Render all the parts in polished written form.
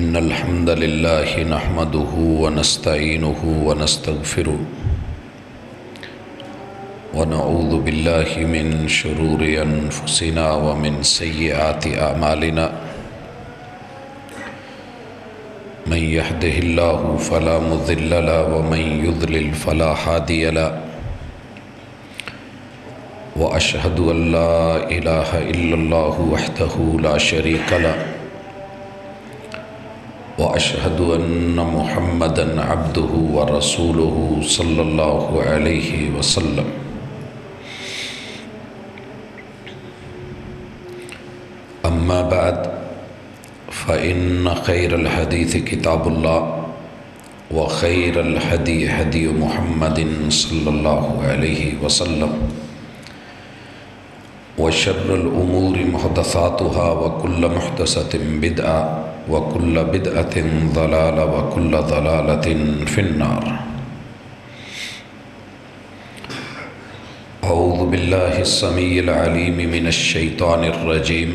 إن الحمد لله نحمده ونستعينه ونستغفره ونعوذ بالله من شرور أنفسنا ومن سيئات أعمالنا من يهده الله فلا مضل له ومن يضلل فلا هادي له وأشهد أن لا إله إلا الله وحده لا شريك له وأشهد أن محمدًا عبده ورسوله صلى الله عليه وسلم أما بعد فإن خير الحديث كتاب الله وخير الهدي هدي محمد صلى الله عليه وسلم وشر الأمور محدثاتها وكل محدثة بدعة وكل بدعة ضلالة وكل ضلالة في النار أعوذ بالله السميع العليم من الشيطان الرجيم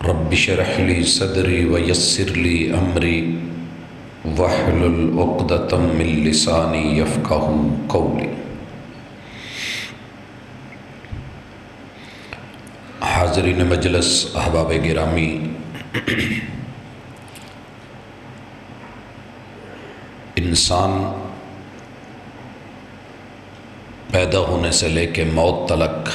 رب اشرح لي صدري ويسر لي أمري واحلل عقدة من لساني يفقهوا قولي حاضرین مجلس، احباب گرامی، انسان پیدا ہونے سے لے کے موت تلک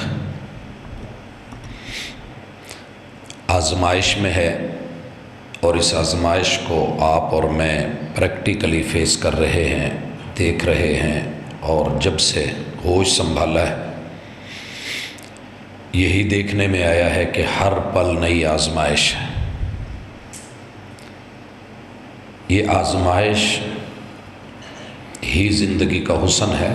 آزمائش میں ہے، اور اس آزمائش کو آپ اور میں پریکٹیکلی فیس کر رہے ہیں، دیکھ رہے ہیں، اور جب سے ہوش سنبھالا ہے یہی دیکھنے میں آیا ہے کہ ہر پل نئی آزمائش ہے۔ یہ آزمائش ہی زندگی کا حسن ہے،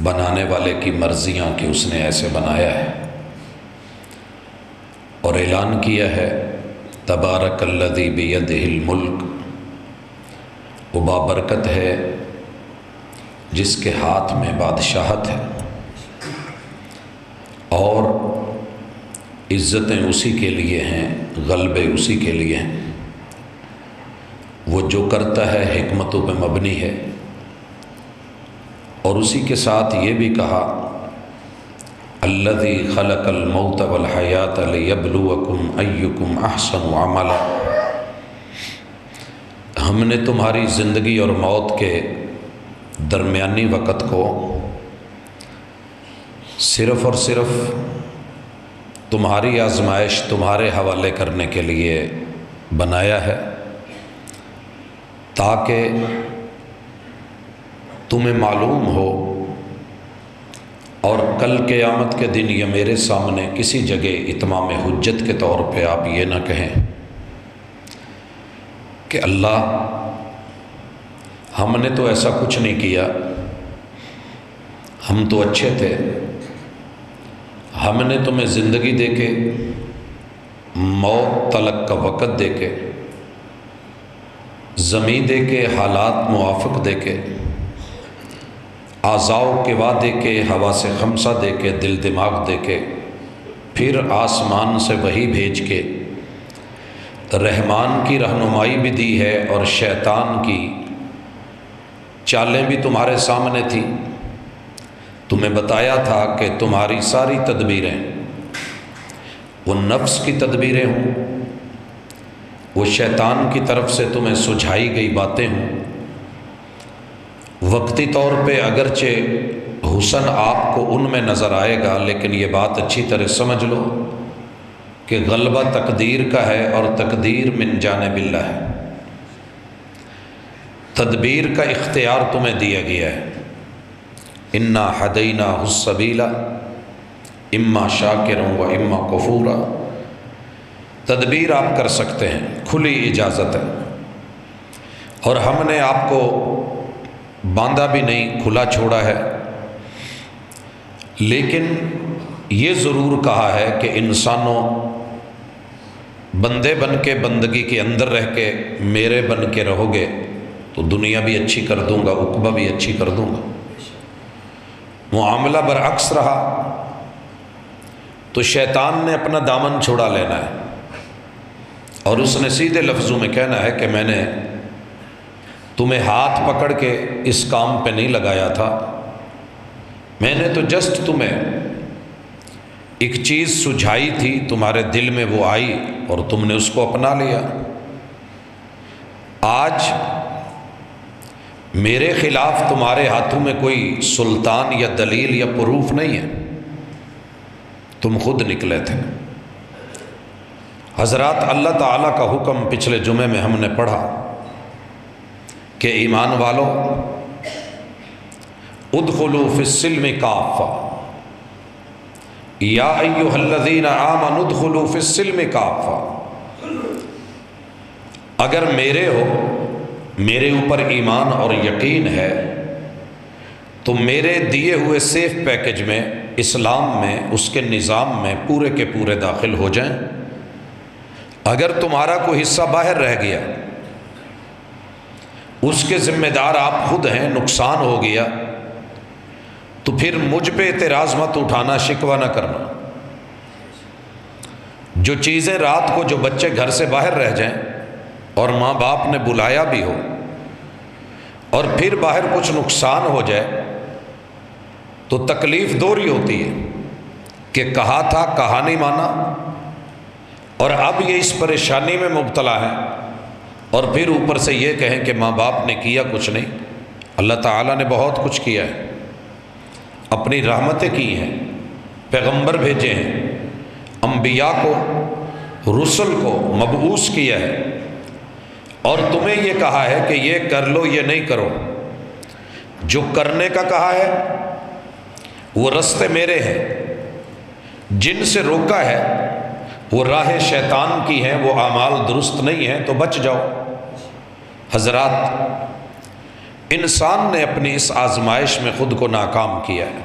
بنانے والے کی مرضیاں کہ اس نے ایسے بنایا ہے، اور اعلان کیا ہے تبارک الذی بیدہ الملک، وہ بابرکت ہے جس کے ہاتھ میں بادشاہت ہے، اور عزتیں اسی کے لیے ہیں، غلبے اسی کے لیے ہیں۔ وہ جو کرتا ہے حکمتوں پہ مبنی ہے، اور اسی کے ساتھ یہ بھی کہا الذی خلق الموت والحیات لیبلوکم ایکم احسن عملا، ہم نے تمہاری زندگی اور موت کے درمیانی وقت کو صرف اور صرف تمہاری آزمائش، تمہارے حوالے کرنے کے لیے بنایا ہے، تاکہ تمہیں معلوم ہو، اور کل قیامت کے دن یہ میرے سامنے کسی جگہ اتمام حجت کے طور پہ آپ یہ نہ کہیں کہ اللہ ہم نے تو ایسا کچھ نہیں کیا، ہم تو اچھے تھے، ہم نے تمہیں زندگی دے کے، موت تلک کا وقت دے کے، زمین دے کے، حالات موافق دے کے، اعضاء و قوا دے کے، ہوا سے خمسہ دے کے، دل دماغ دے کے، پھر آسمان سے وحی بھیج کے، رحمان کی رہنمائی بھی دی ہے، اور شیطان کی چالیں بھی تمہارے سامنے تھی۔ تمہیں بتایا تھا کہ تمہاری ساری تدبیریں وہ نفس کی تدبیریں ہوں، وہ شیطان کی طرف سے تمہیں سجھائی گئی باتیں ہوں۔ وقتی طور پہ اگرچہ حسن آپ کو ان میں نظر آئے گا، لیکن یہ بات اچھی طرح سمجھ لو کہ غلبہ تقدیر کا ہے، اور تقدیر من جانب اللہ ہے۔ تدبیر کا اختیار تمہیں دیا گیا ہے۔ انا ہدیناہ السبیل اما شاکرا و اما کفورا، تدبیر آپ کر سکتے ہیں، کھلی اجازت ہے، اور ہم نے آپ کو باندھا بھی نہیں، کھلا چھوڑا ہے، لیکن یہ ضرور کہا ہے کہ انسانوں بندے بن کے، بندگی کے اندر رہ کے میرے بن کے رہو گے تو دنیا بھی اچھی کر دوں گا، عقبہ بھی اچھی کر دوں گا۔ معاملہ برعکس رہا تو شیطان نے اپنا دامن چھڑا لینا ہے، اور اس نے سیدھے لفظوں میں کہنا ہے کہ میں نے تمہیں ہاتھ پکڑ کے اس کام پہ نہیں لگایا تھا، میں نے تو جسٹ تمہیں ایک چیز سجھائی تھی، تمہارے دل میں وہ آئی اور تم نے اس کو اپنا لیا۔ آج میرے خلاف تمہارے ہاتھوں میں کوئی سلطان یا دلیل یا پروف نہیں ہے، تم خود نکلے تھے۔ حضرات، اللہ تعالیٰ کا حکم پچھلے جمعے میں ہم نے پڑھا کہ ایمان والو ادخلوا فی السلم کافہ، یا ایھا الذین آمنوا ادخلوا فی السلم کافہ۔ اگر میرے اوپر ایمان اور یقین ہے تو میرے دیے ہوئے سیف پیکج میں، اسلام میں، اس کے نظام میں پورے کے پورے داخل ہو جائیں۔ اگر تمہارا کوئی حصہ باہر رہ گیا، اس کے ذمہ دار آپ خود ہیں، نقصان ہو گیا تو پھر مجھ پہ اعتراض مت اٹھانا، شکوہ نہ کرنا۔ جو چیزیں رات کو جو بچے گھر سے باہر رہ جائیں اور ماں باپ نے بلایا بھی ہو اور پھر باہر کچھ نقصان ہو جائے تو تکلیف دوہری ہوتی ہے کہ کہا تھا، کہا نہیں مانا، اور اب یہ اس پریشانی میں مبتلا ہے، اور پھر اوپر سے یہ کہیں کہ ماں باپ نے کیا کچھ نہیں۔ اللہ تعالیٰ نے بہت کچھ کیا ہے، اپنی رحمتیں کی ہیں، پیغمبر بھیجے ہیں، انبیاء کو، رسل کو مبعوث کیا ہے، اور تمہیں یہ کہا ہے کہ یہ کر لو، یہ نہیں کرو۔ جو کرنے کا کہا ہے وہ رستے میرے ہیں، جن سے روکا ہے وہ راہ شیطان کی ہیں، وہ اعمال درست نہیں ہیں، تو بچ جاؤ۔ حضرات، انسان نے اپنی اس آزمائش میں خود کو ناکام کیا ہے۔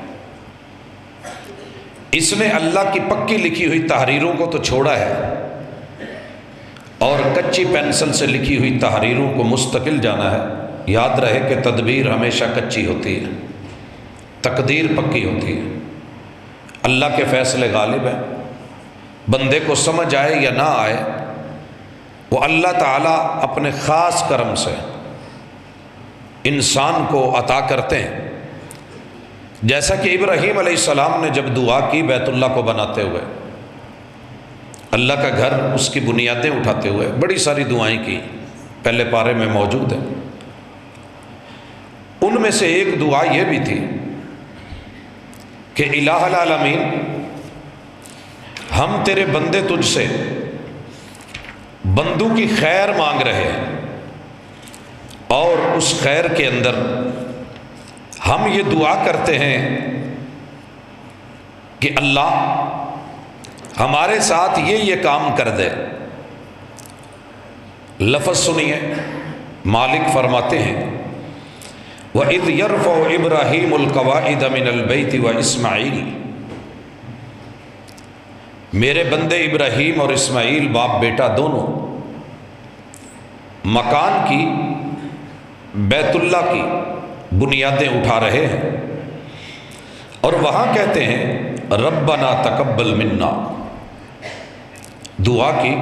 اس نے اللہ کی پکی لکھی ہوئی تحریروں کو تو چھوڑا ہے، اور کچی پینسل سے لکھی ہوئی تحریروں کو مستقل جانا ہے۔ یاد رہے کہ تدبیر ہمیشہ کچی ہوتی ہے، تقدیر پکی ہوتی ہے۔ اللہ کے فیصلے غالب ہیں، بندے کو سمجھ آئے یا نہ آئے، وہ اللہ تعالیٰ اپنے خاص کرم سے انسان کو عطا کرتے ہیں۔ جیسا کہ ابراہیم علیہ السلام نے جب دعا کی بیت اللہ کو بناتے ہوئے، اللہ کا گھر، اس کی بنیادیں اٹھاتے ہوئے، بڑی ساری دعائیں کی، پہلے پارے میں موجود ہیں۔ ان میں سے ایک دعا یہ بھی تھی کہ الہ العالمین، ہم تیرے بندے تجھ سے بندوں کی خیر مانگ رہے ہیں، اور اس خیر کے اندر ہم یہ دعا کرتے ہیں کہ اللہ ہمارے ساتھ یہ کام کر دے۔ لفظ سنیے، مالک فرماتے ہیں وَإِذْ يَرْفَعُ إِبْرَاهِيمُ الْقَوَاعِدَ مِنَ الْبَيْتِ وَإِسْمَعِيلُ، میرے بندے ابراہیم اور اسماعیل باپ بیٹا دونوں مکان کی، بیت اللہ کی بنیادیں اٹھا رہے ہیں، اور وہاں کہتے ہیں ربنا تقبل منا، دعا کی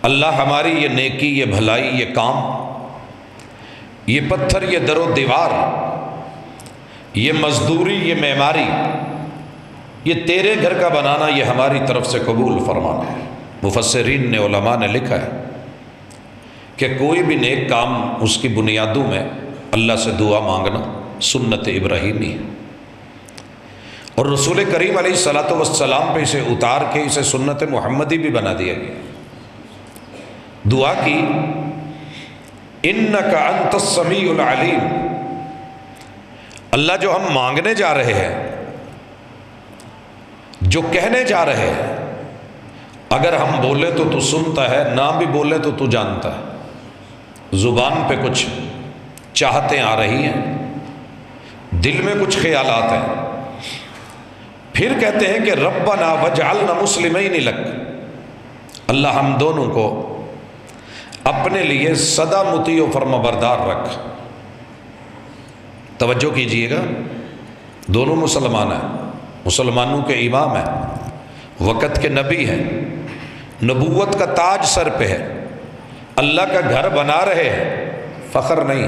اللہ ہماری یہ نیکی، یہ بھلائی، یہ کام، یہ پتھر، یہ در و دیوار، یہ مزدوری، یہ معماری، یہ تیرے گھر کا بنانا، یہ ہماری طرف سے قبول فرمانا ہے۔ مفسرین نے، علماء نے لکھا ہے کہ کوئی بھی نیک کام، اس کی بنیادوں میں اللہ سے دعا مانگنا سنت ابراہیمی ہے، اور رسول کریم علیہ الصلاۃ والسلام پہ اسے اتار کے اسے سنت محمدی بھی بنا دیا گیا۔ دعا کی انک انت السمیع العلیم، اللہ جو ہم مانگنے جا رہے ہیں، جو کہنے جا رہے ہیں، اگر ہم بولے تو تو سنتا ہے، نہ بھی بولے تو تو جانتا ہے۔ زبان پہ کچھ چاہتیں آ رہی ہیں، دل میں کچھ خیالات ہیں، پھر کہتے ہیں کہ ربنا وجعلنا مسلمین لک، اللہ ہم دونوں کو اپنے لیے سدا مطیع و فرما بردار رکھ۔ توجہ کیجئے گا، دونوں مسلمان ہیں، مسلمانوں کے امام ہیں، وقت کے نبی ہیں، نبوت کا تاج سر پہ ہے، اللہ کا گھر بنا رہے ہیں، فخر نہیں،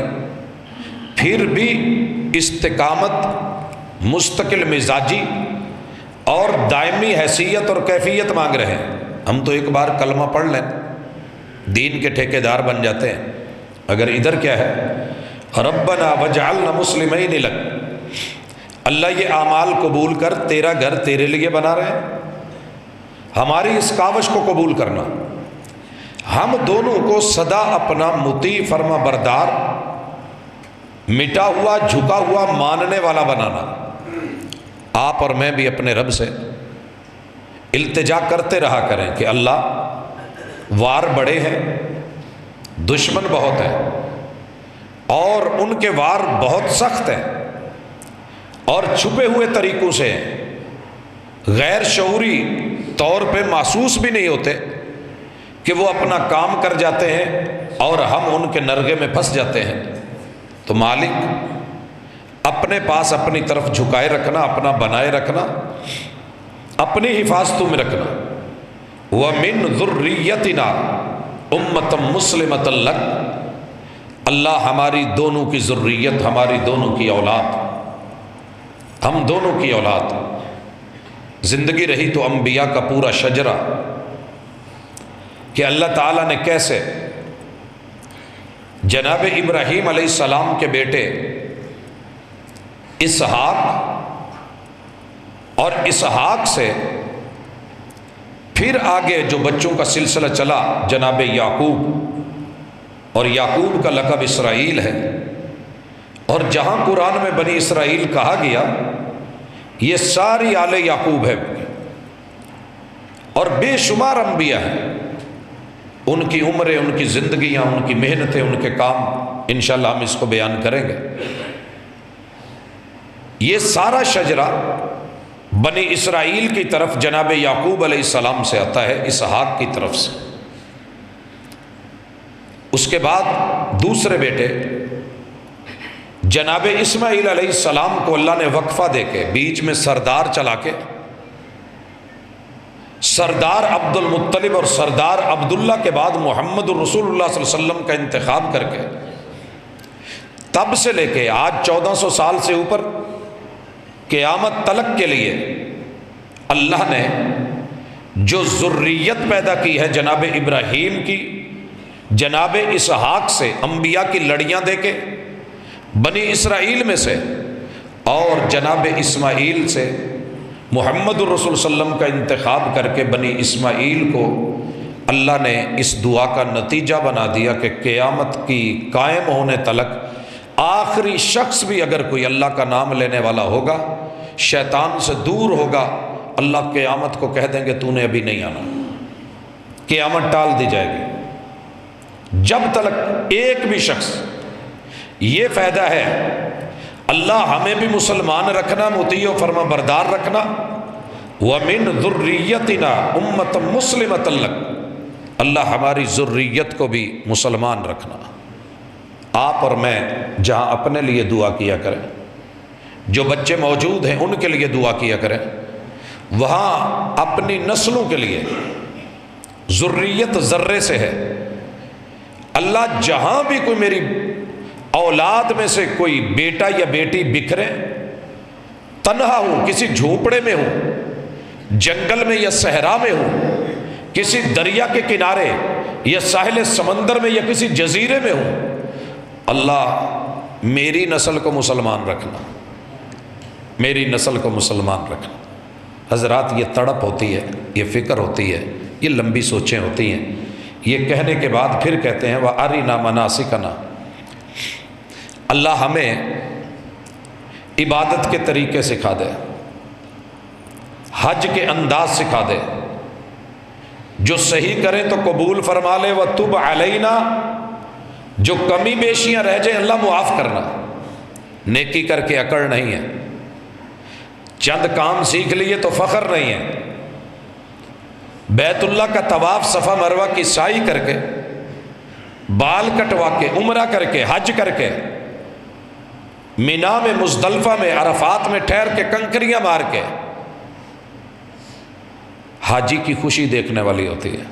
پھر بھی استقامت، مستقل مزاجی اور دائمی حیثیت اور کیفیت مانگ رہے ہیں۔ ہم تو ایک بار کلمہ پڑھ لیں دین کے ٹھیکیدار بن جاتے ہیں، اگر ادھر کیا ہے، ربنا وجعلنا مسلمین لک، اللہ یہ اعمال قبول کر، تیرا گھر تیرے لیے بنا رہے ہیں، ہماری اس کاوش کو قبول کرنا، ہم دونوں کو سدا اپنا مطیع فرما بردار، مٹا ہوا جھکا ہوا ماننے والا بنانا۔ آپ اور میں بھی اپنے رب سے التجا کرتے رہا کریں کہ اللہ وار بڑے ہیں، دشمن بہت ہیں، اور ان کے وار بہت سخت ہیں اور چھپے ہوئے طریقوں سے ہیں، غیر شعوری طور پہ محسوس بھی نہیں ہوتے کہ وہ اپنا کام کر جاتے ہیں اور ہم ان کے نرغے میں پھنس جاتے ہیں۔ تو مالک اپنے پاس اپنی طرف جھکائے رکھنا، اپنا بنائے رکھنا، اپنی حفاظتوں میں رکھنا۔ وَمِن ذُرِّيَّتِنَا أُمَّةً مُسْلِمَةً لَكَ، اللہ ہماری دونوں کی ذریت، ہماری دونوں کی اولاد، ہم دونوں کی اولاد، زندگی رہی تو انبیاء کا پورا شجرہ کہ اللہ تعالیٰ نے کیسے جناب ابراہیم علیہ السلام کے بیٹے اسحاق اور اسحاق سے پھر آگے جو بچوں کا سلسلہ چلا جناب یعقوب، اور یعقوب کا لقب اسرائیل ہے، اور جہاں قرآن میں بنی اسرائیل کہا گیا یہ ساری آل یعقوب ہے، اور بے شمار انبیاء ہیں، ان کی عمریں، ان کی زندگیاں، ان کی محنتیں، ان کے کام، انشاءاللہ ہم اس کو بیان کریں گے۔ یہ سارا شجرہ بنی اسرائیل کی طرف جناب یعقوب علیہ السلام سے آتا ہے، اسحاق کی طرف سے۔ اس کے بعد دوسرے بیٹے جناب اسماعیل علیہ السلام کو اللہ نے وقفہ دے کے بیچ میں سردار چلا کے سردار عبد المطلب اور سردار عبداللہ کے بعد محمد الرسول اللہ صلی اللہ علیہ وسلم کا انتخاب کر کے تب سے لے کے آج 1400 سال سے اوپر قیامت تلک کے لیے اللہ نے جو ذریت پیدا کی ہے جناب ابراہیم کی، جناب اسحاق سے انبیاء کی لڑیاں دے کے بنی اسرائیل میں سے، اور جناب اسماعیل سے محمد الرسول صلی اللہ علیہ وسلم کا انتخاب کر کے بنی اسماعیل کو اللہ نے اس دعا کا نتیجہ بنا دیا کہ قیامت کی قائم ہونے تلک آخری شخص بھی اگر کوئی اللہ کا نام لینے والا ہوگا، شیطان سے دور ہوگا، اللہ قیامت کو کہہ دیں گے تو نے ابھی نہیں آنا، قیامت ٹال دی جائے گی۔ جب تلک ایک بھی شخص، یہ فائدہ ہے اللہ ہمیں بھی مسلمان رکھنا، مطیع و فرما بردار رکھنا۔ وَمِن ذُرِّيَّتِنَا أُمَّةً مُسْلِمَةً لَكَ، اللہ ہماری ذریت کو بھی مسلمان رکھنا۔ آپ اور میں جہاں اپنے لیے دعا کیا کریں، جو بچے موجود ہیں ان کے لیے دعا کیا کریں، وہاں اپنی نسلوں کے لیے، ذریت ذرے سے ہے، اللہ جہاں بھی کوئی میری اولاد میں سے کوئی بیٹا یا بیٹی بکھرے، تنہا ہوں، کسی جھونپڑے میں ہوں، جنگل میں یا صحرا میں ہوں، کسی دریا کے کنارے یا ساحل سمندر میں یا کسی جزیرے میں ہوں، اللہ میری نسل کو مسلمان رکھنا، میری نسل کو مسلمان رکھنا۔ حضرات یہ تڑپ ہوتی ہے، یہ فکر ہوتی ہے، یہ لمبی سوچیں ہوتی ہیں۔ یہ کہنے کے بعد پھر کہتے ہیں وَأَرِنَا مَنَاسِكَنَا، اللہ ہمیں عبادت کے طریقے سکھا دے، حج کے انداز سکھا دے، جو صحیح کریں تو قبول فرما لے، وَتُبْ عَلَيْنَا، جو کمی بیشیاں رہ جائیں اللہ معاف کرنا، نیکی کر کے اکڑ نہیں ہے، چند کام سیکھ لیے تو فخر نہیں ہے، بیت اللہ کا طواف صفا مروہ کی سعی کر کے، بال کٹوا کے، عمرہ کر کے، حج کر کے، مینا میں، مزدلفہ میں، عرفات میں ٹھہر کے کنکریاں مار کے، حاجی کی خوشی دیکھنے والی ہوتی ہے۔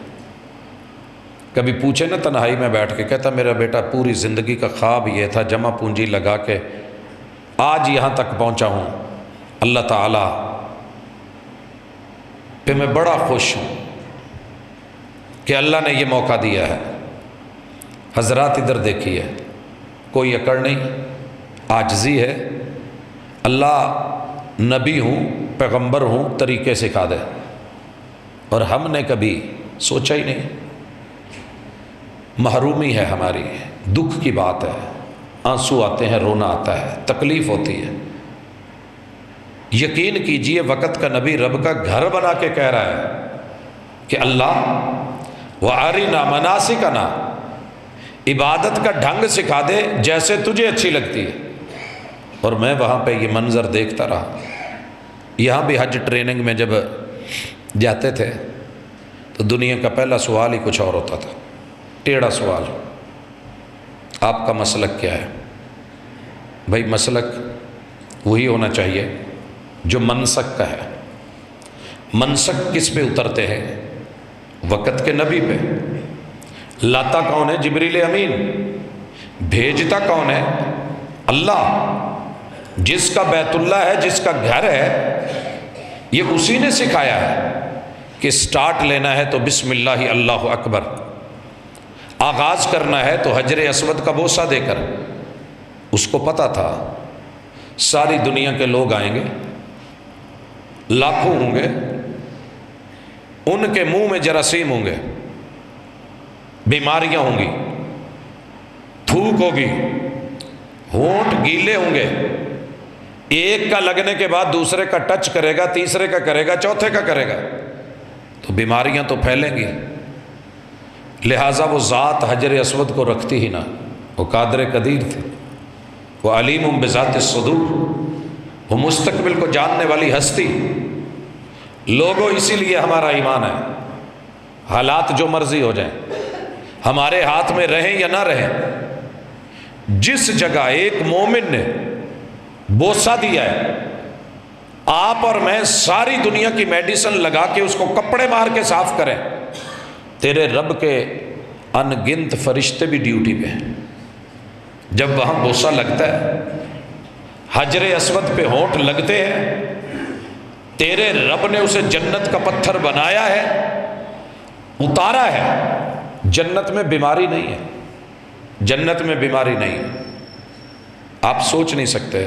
کبھی پوچھے نا تنہائی میں بیٹھ کے، کہتا میرا بیٹا پوری زندگی کا خواب یہ تھا، جمع پونجی لگا کے آج یہاں تک پہنچا ہوں، اللہ تعالیٰ پہ میں بڑا خوش ہوں کہ اللہ نے یہ موقع دیا ہے۔ حضرات ادھر دیکھیے، کوئی اکڑ نہیں، عاجزی ہے۔ اللہ نبی ہوں، پیغمبر ہوں، طریقے سکھا دے، اور ہم نے کبھی سوچا ہی نہیں۔ محرومی ہے ہماری، دکھ کی بات ہے، آنسو آتے ہیں، رونا آتا ہے، تکلیف ہوتی ہے۔ یقین کیجئے وقت کا نبی رب کا گھر بنا کے کہہ رہا ہے کہ اللہ وَأَرِنَا مَنَاسِكَنَا، عبادت کا ڈھنگ سکھا دے جیسے تجھے اچھی لگتی ہے۔ اور میں وہاں پہ یہ منظر دیکھتا رہا۔ یہاں بھی حج ٹریننگ میں جب جاتے تھے تو دنیا کا پہلا سوال ہی کچھ اور ہوتا تھا، ٹیڑھا سوال، آپ کا مسلک کیا ہے؟ بھائی مسلک وہی ہونا چاہیے جو منسک کا ہے۔ منسک کس پہ اترتے ہیں؟ وقت کے نبی پہ۔ لاتا کون ہے؟ جبریل امین۔ بھیجتا کون ہے؟ اللہ۔ جس کا بیت اللہ ہے، جس کا گھر ہے، یہ اسی نے سکھایا ہے کہ سٹارٹ لینا ہے تو بسم اللہ اللہ اکبر، آغاز کرنا ہے تو حجر اسود کا بوسہ دے کر۔ اس کو پتہ تھا ساری دنیا کے لوگ آئیں گے، لاکھوں ہوں گے، ان کے منہ میں جراثیم ہوں گے، بیماریاں ہوں گی، تھوک ہوگی، ہونٹ گیلے ہوں گے، ایک کا لگنے کے بعد دوسرے کا ٹچ کرے گا، تیسرے کا کرے گا، چوتھے کا کرے گا، تو بیماریاں تو پھیلیں گی۔ لہٰذا وہ ذات حجر اسود کو رکھتی ہی نہ، وہ قادر قدیر تھے، وہ علیم بذات الصدور، وہ مستقبل کو جاننے والی ہستی۔ لوگوں اسی لیے ہمارا ایمان ہے، حالات جو مرضی ہو جائیں، ہمارے ہاتھ میں رہیں یا نہ رہیں، جس جگہ ایک مومن نے بوسہ دیا ہے، آپ اور میں ساری دنیا کی میڈیسن لگا کے اس کو کپڑے مار کے صاف کریں، تیرے رب کے ان گنت فرشتے بھی ڈیوٹی پہ ہیں۔ جب وہاں بوسہ لگتا ہے، حجر اسود پہ ہونٹ لگتے ہیں، تیرے رب نے اسے جنت کا پتھر بنایا ہے، اتارا ہے۔ جنت میں بیماری نہیں ہے، جنت میں بیماری نہیں ہے۔ آپ سوچ نہیں سکتے،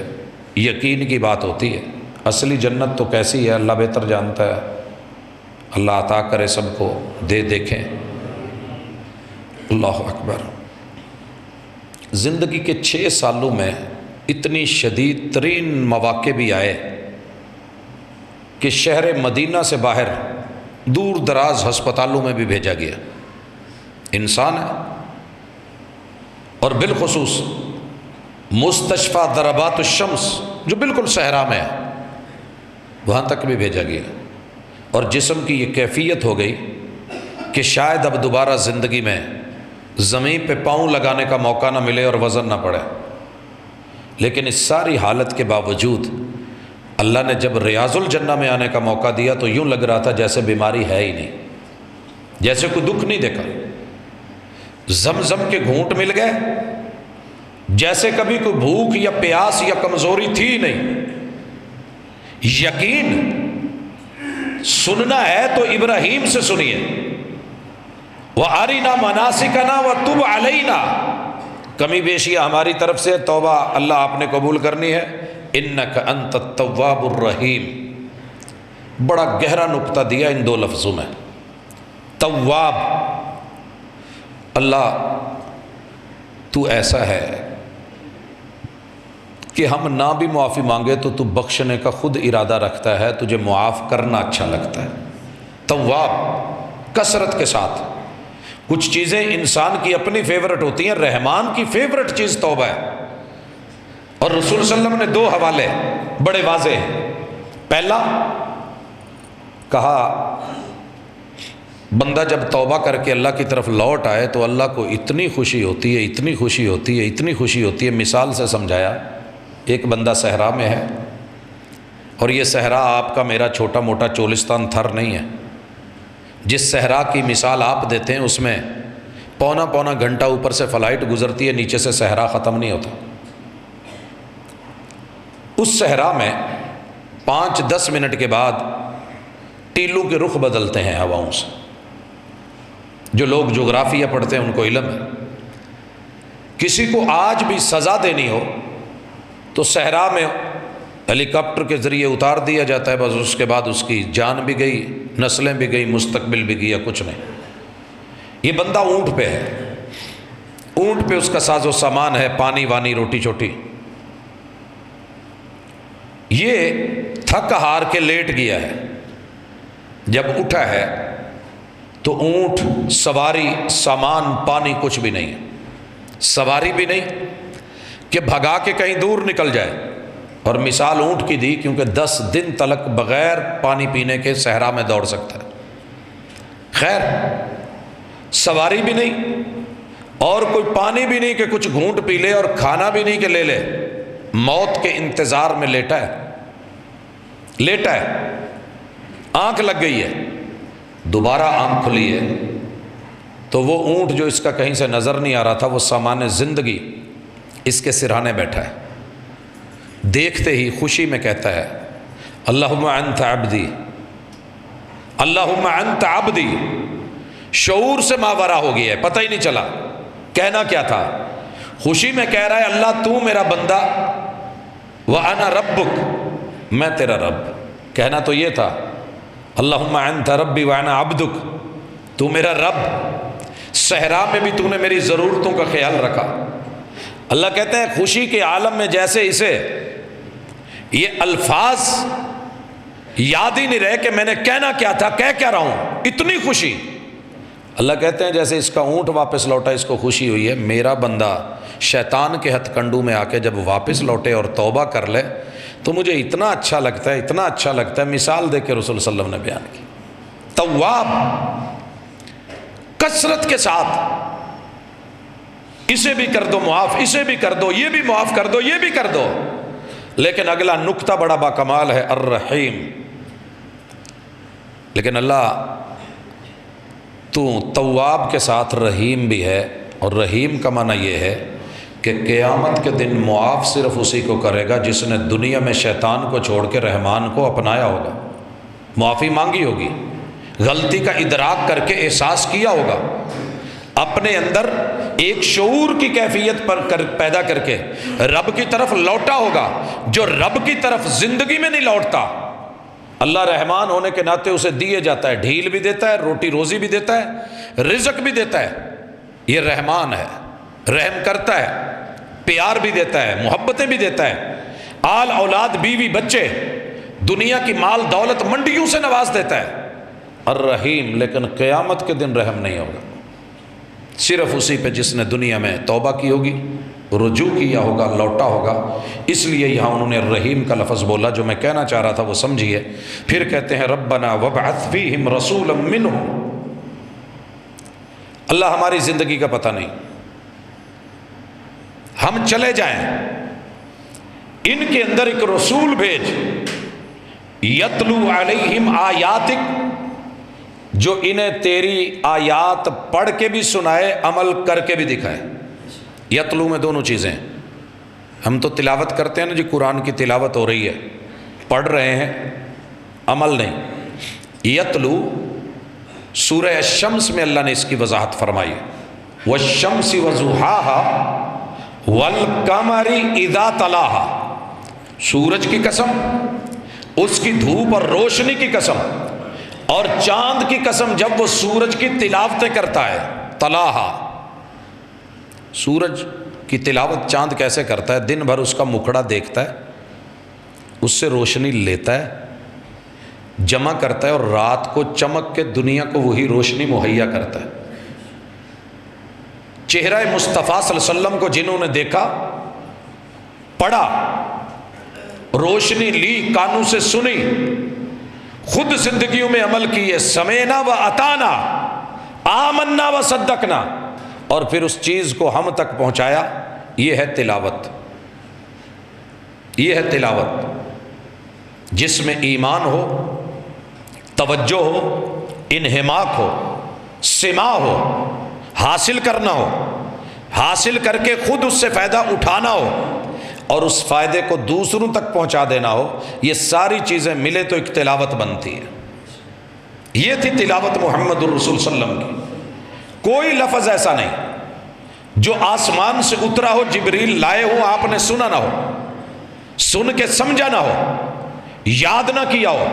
یقین کی بات ہوتی ہے۔ اصلی جنت تو کیسی ہے اللہ بہتر جانتا ہے، اللہ عطا کرے سب کو، دے دیکھیں۔ اللہ اکبر۔ زندگی کے 6 سالوں میں اتنی شدید ترین مواقع بھی آئے کہ شہر مدینہ سے باہر دور دراز ہسپتالوں میں بھی بھیجا گیا۔ انسان ہے، اور بالخصوص مستشفیٰ ضربات الشمس جو بالکل صحرا میں ہے، وہاں تک بھی بھیجا گیا، اور جسم کی یہ کیفیت ہو گئی کہ شاید اب دوبارہ زندگی میں زمین پہ پاؤں لگانے کا موقع نہ ملے اور وزن نہ پڑے۔ لیکن اس ساری حالت کے باوجود اللہ نے جب ریاض الجنہ میں آنے کا موقع دیا تو یوں لگ رہا تھا جیسے بیماری ہے ہی نہیں، جیسے کوئی دکھ نہیں دیکھا۔ زمزم کے گھونٹ مل گئے، جیسے کبھی کوئی بھوک یا پیاس یا کمزوری تھی ہی نہیں۔ یقین سننا ہے تو ابراہیم سے سنیے، وَأَرِنَا مَنَاسِكَنَا وَتُبْ عَلَيْنَا۔ کمی بیشی ہماری طرف سے توبہ اللہ آپ نے قبول کرنی ہے، اِنَّكَ أَنْتَ التَّوَّابُ الرَّحِيمُ۔ بڑا گہرا نقطہ دیا ان 2 لفظوں میں، تواب۔ اللہ تو ایسا ہے کہ ہم نہ بھی معافی مانگے تو بخشنے کا خود ارادہ رکھتا ہے، تجھے معاف کرنا اچھا لگتا ہے۔ تواب، کثرت کے ساتھ۔ کچھ چیزیں انسان کی اپنی فیورٹ ہوتی ہیں، رحمان کی فیورٹ چیز توبہ ہے۔ اور رسول صلی اللہ علیہ وسلم نے 2 حوالے بڑے واضح ہیں۔ پہلا کہا بندہ جب توبہ کر کے اللہ کی طرف لوٹ آئے تو اللہ کو اتنی خوشی ہوتی ہے، اتنی خوشی ہوتی ہے، اتنی خوشی ہوتی ہے۔ مثال سے سمجھایا، ایک بندہ صحرا میں ہے، اور یہ صحرا آپ کا میرا چھوٹا موٹا چولستان تھر نہیں ہے۔ جس صحرا کی مثال آپ دیتے ہیں اس میں پونا پونا گھنٹہ اوپر سے فلائٹ گزرتی ہے، نیچے سے صحرا ختم نہیں ہوتا۔ اس صحرا میں 5-10 منٹ کے بعد ٹیلوں کے رخ بدلتے ہیں ہواؤں سے۔ جو لوگ جغرافیہ پڑھتے ہیں ان کو علم ہے، کسی کو آج بھی سزا دینی ہو تو صحرا میں ہیلی کاپٹر کے ذریعے اتار دیا جاتا ہے، بس اس کے بعد اس کی جان بھی گئی، نسلیں بھی گئی، مستقبل بھی گیا، کچھ نہیں۔ یہ بندہ اونٹ پہ ہے، اونٹ پہ اس کا ساز و سامان ہے، پانی وانی، روٹی چھوٹی۔ یہ تھک ہار کے لیٹ گیا ہے، جب اٹھا ہے تو اونٹ، سواری، سامان، پانی کچھ بھی نہیں ہے، سواری بھی نہیں کہ بھگا کے کہیں دور نکل جائے۔ اور مثال اونٹ کی دی کیونکہ 10 دن تلک بغیر پانی پینے کے صحرا میں دوڑ سکتا ہے۔ خیر، سواری بھی نہیں اور کوئی پانی بھی نہیں کہ کچھ گھونٹ پی لے، اور کھانا بھی نہیں کہ لے لے، موت کے انتظار میں لیٹا ہے، آنکھ لگ گئی ہے، دوبارہ آنکھ کھلی ہے تو وہ اونٹ جو اس کا کہیں سے نظر نہیں آ رہا تھا، وہ سامان زندگی اس کے سرہانے بیٹھا ہے۔ دیکھتے ہی خوشی میں کہتا ہے اللہم انت عبدی، اللہم انت عبدی۔ شعور سے ماورا ہو گیا ہے، پتہ ہی نہیں چلا کہنا کیا تھا۔ خوشی میں کہہ رہا ہے اللہ تو میرا بندہ، وَأَنَا رَبُّكَ، میں تیرا رب۔ کہنا تو یہ تھا اللہم انت ربی وَأَنَا عَبْدُكَ، تو میرا رب، صحرا میں بھی تو نے میری ضرورتوں کا خیال رکھا۔ اللہ کہتے ہیں خوشی کے عالم میں جیسے اسے یہ الفاظ یاد ہی نہیں رہے کہ میں نے کہنا کیا تھا، کہہ کیا رہا ہوں، اتنی خوشی۔ اللہ کہتے ہیں جیسے اس کا اونٹ واپس لوٹا، اس کو خوشی ہوئی ہے، میرا بندہ شیطان کے ہتھ کنڈو میں آ کے جب واپس لوٹے اور توبہ کر لے تو مجھے اتنا اچھا لگتا ہے، اتنا اچھا لگتا ہے۔ مثال دے کے رسول صلی اللہ علیہ وسلم نے بیان کی، تواب کثرت کے ساتھ اسے بھی کر دو معاف، اسے بھی کر دو، یہ بھی معاف کر دو، یہ بھی کر دو۔ لیکن اگلا نکتہ بڑا باکمال ہے، الرحیم۔ لیکن اللہ تو تواب کے ساتھ رحیم بھی ہے، اور رحیم کا معنی یہ ہے کہ قیامت کے دن معاف صرف اسی کو کرے گا جس نے دنیا میں شیطان کو چھوڑ کے رحمان کو اپنایا ہوگا، معافی مانگی ہوگی، غلطی کا ادراک کر کے احساس کیا ہوگا، اپنے اندر ایک شعور کی کیفیت پر پیدا کر کے رب کی طرف لوٹا ہوگا۔ جو رب کی طرف زندگی میں نہیں لوٹتا، اللہ رحمان ہونے کے ناطے اسے دیے جاتا ہے، ڈھیل بھی دیتا ہے، روٹی روزی بھی دیتا ہے، رزق بھی دیتا ہے۔ یہ رحمان ہے، رحم کرتا ہے، پیار بھی دیتا ہے، محبتیں بھی دیتا ہے، آل اولاد، بیوی بچے، دنیا کی مال دولت منڈیوں سے نواز دیتا ہے، الرحیم۔ لیکن قیامت کے دن رحم نہیں ہوگا، صرف اسی پہ جس نے دنیا میں توبہ کی ہوگی، رجوع کیا ہوگا، لوٹا ہوگا۔ اس لیے یہاں انہوں نے الرحیم کا لفظ بولا۔ جو میں کہنا چاہ رہا تھا وہ سمجھیے۔ پھر کہتے ہیں ربنا وابعث فیہم رسولا منہم۔ اللہ ہماری زندگی کا پتہ نہیں، ہم چلے جائیں، ان کے اندر ایک رسول بھیج، یتلو علیہم آیاتک، جو انہیں تیری آیات پڑھ کے بھی سنائے، عمل کر کے بھی دکھائے۔ یتلو میں دونوں چیزیں، ہم تو تلاوت کرتے ہیں نا جی، قرآن کی تلاوت ہو رہی ہے، پڑھ رہے ہیں، عمل نہیں۔ یتلو سورہ الشمس میں اللہ نے اس کی وضاحت فرمائی، والشمس وضحاها والقمر اذا تلاها، سورج کی قسم، اس کی دھوپ اور روشنی کی قسم، اور چاند کی قسم جب وہ سورج کی تلاوتیں کرتا ہے۔ تلاہا، سورج کی تلاوت چاند کیسے کرتا ہے؟ دن بھر اس کا مکھڑا دیکھتا ہے، اس سے روشنی لیتا ہے، جمع کرتا ہے، اور رات کو چمک کے دنیا کو وہی روشنی مہیا کرتا ہے۔ چہرہ مصطفیٰ صلی اللہ علیہ وسلم کو جنہوں نے دیکھا، پڑھا، روشنی لی، کانوں سے سنی، خود زندگیوں میں عمل کیے، سمینا و اطانا، آمنا و صدقنا، اور پھر اس چیز کو ہم تک پہنچایا۔ یہ ہے تلاوت، یہ ہے تلاوت، جس میں ایمان ہو، توجہ ہو، انہماک ہو، سماع ہو، حاصل کرنا ہو، حاصل کر کے خود اس سے فائدہ اٹھانا ہو اور اس فائدے کو دوسروں تک پہنچا دینا ہو، یہ ساری چیزیں ملے تو ایک تلاوت بنتی ہے۔ یہ تھی تلاوت محمد الرسول صلی اللہ علیہ وسلم کی۔ کوئی لفظ ایسا نہیں جو آسمان سے اترا ہو، جبریل لائے ہو، آپ نے سنا نہ ہو، سن کے سمجھا نہ ہو، یاد نہ کیا ہو،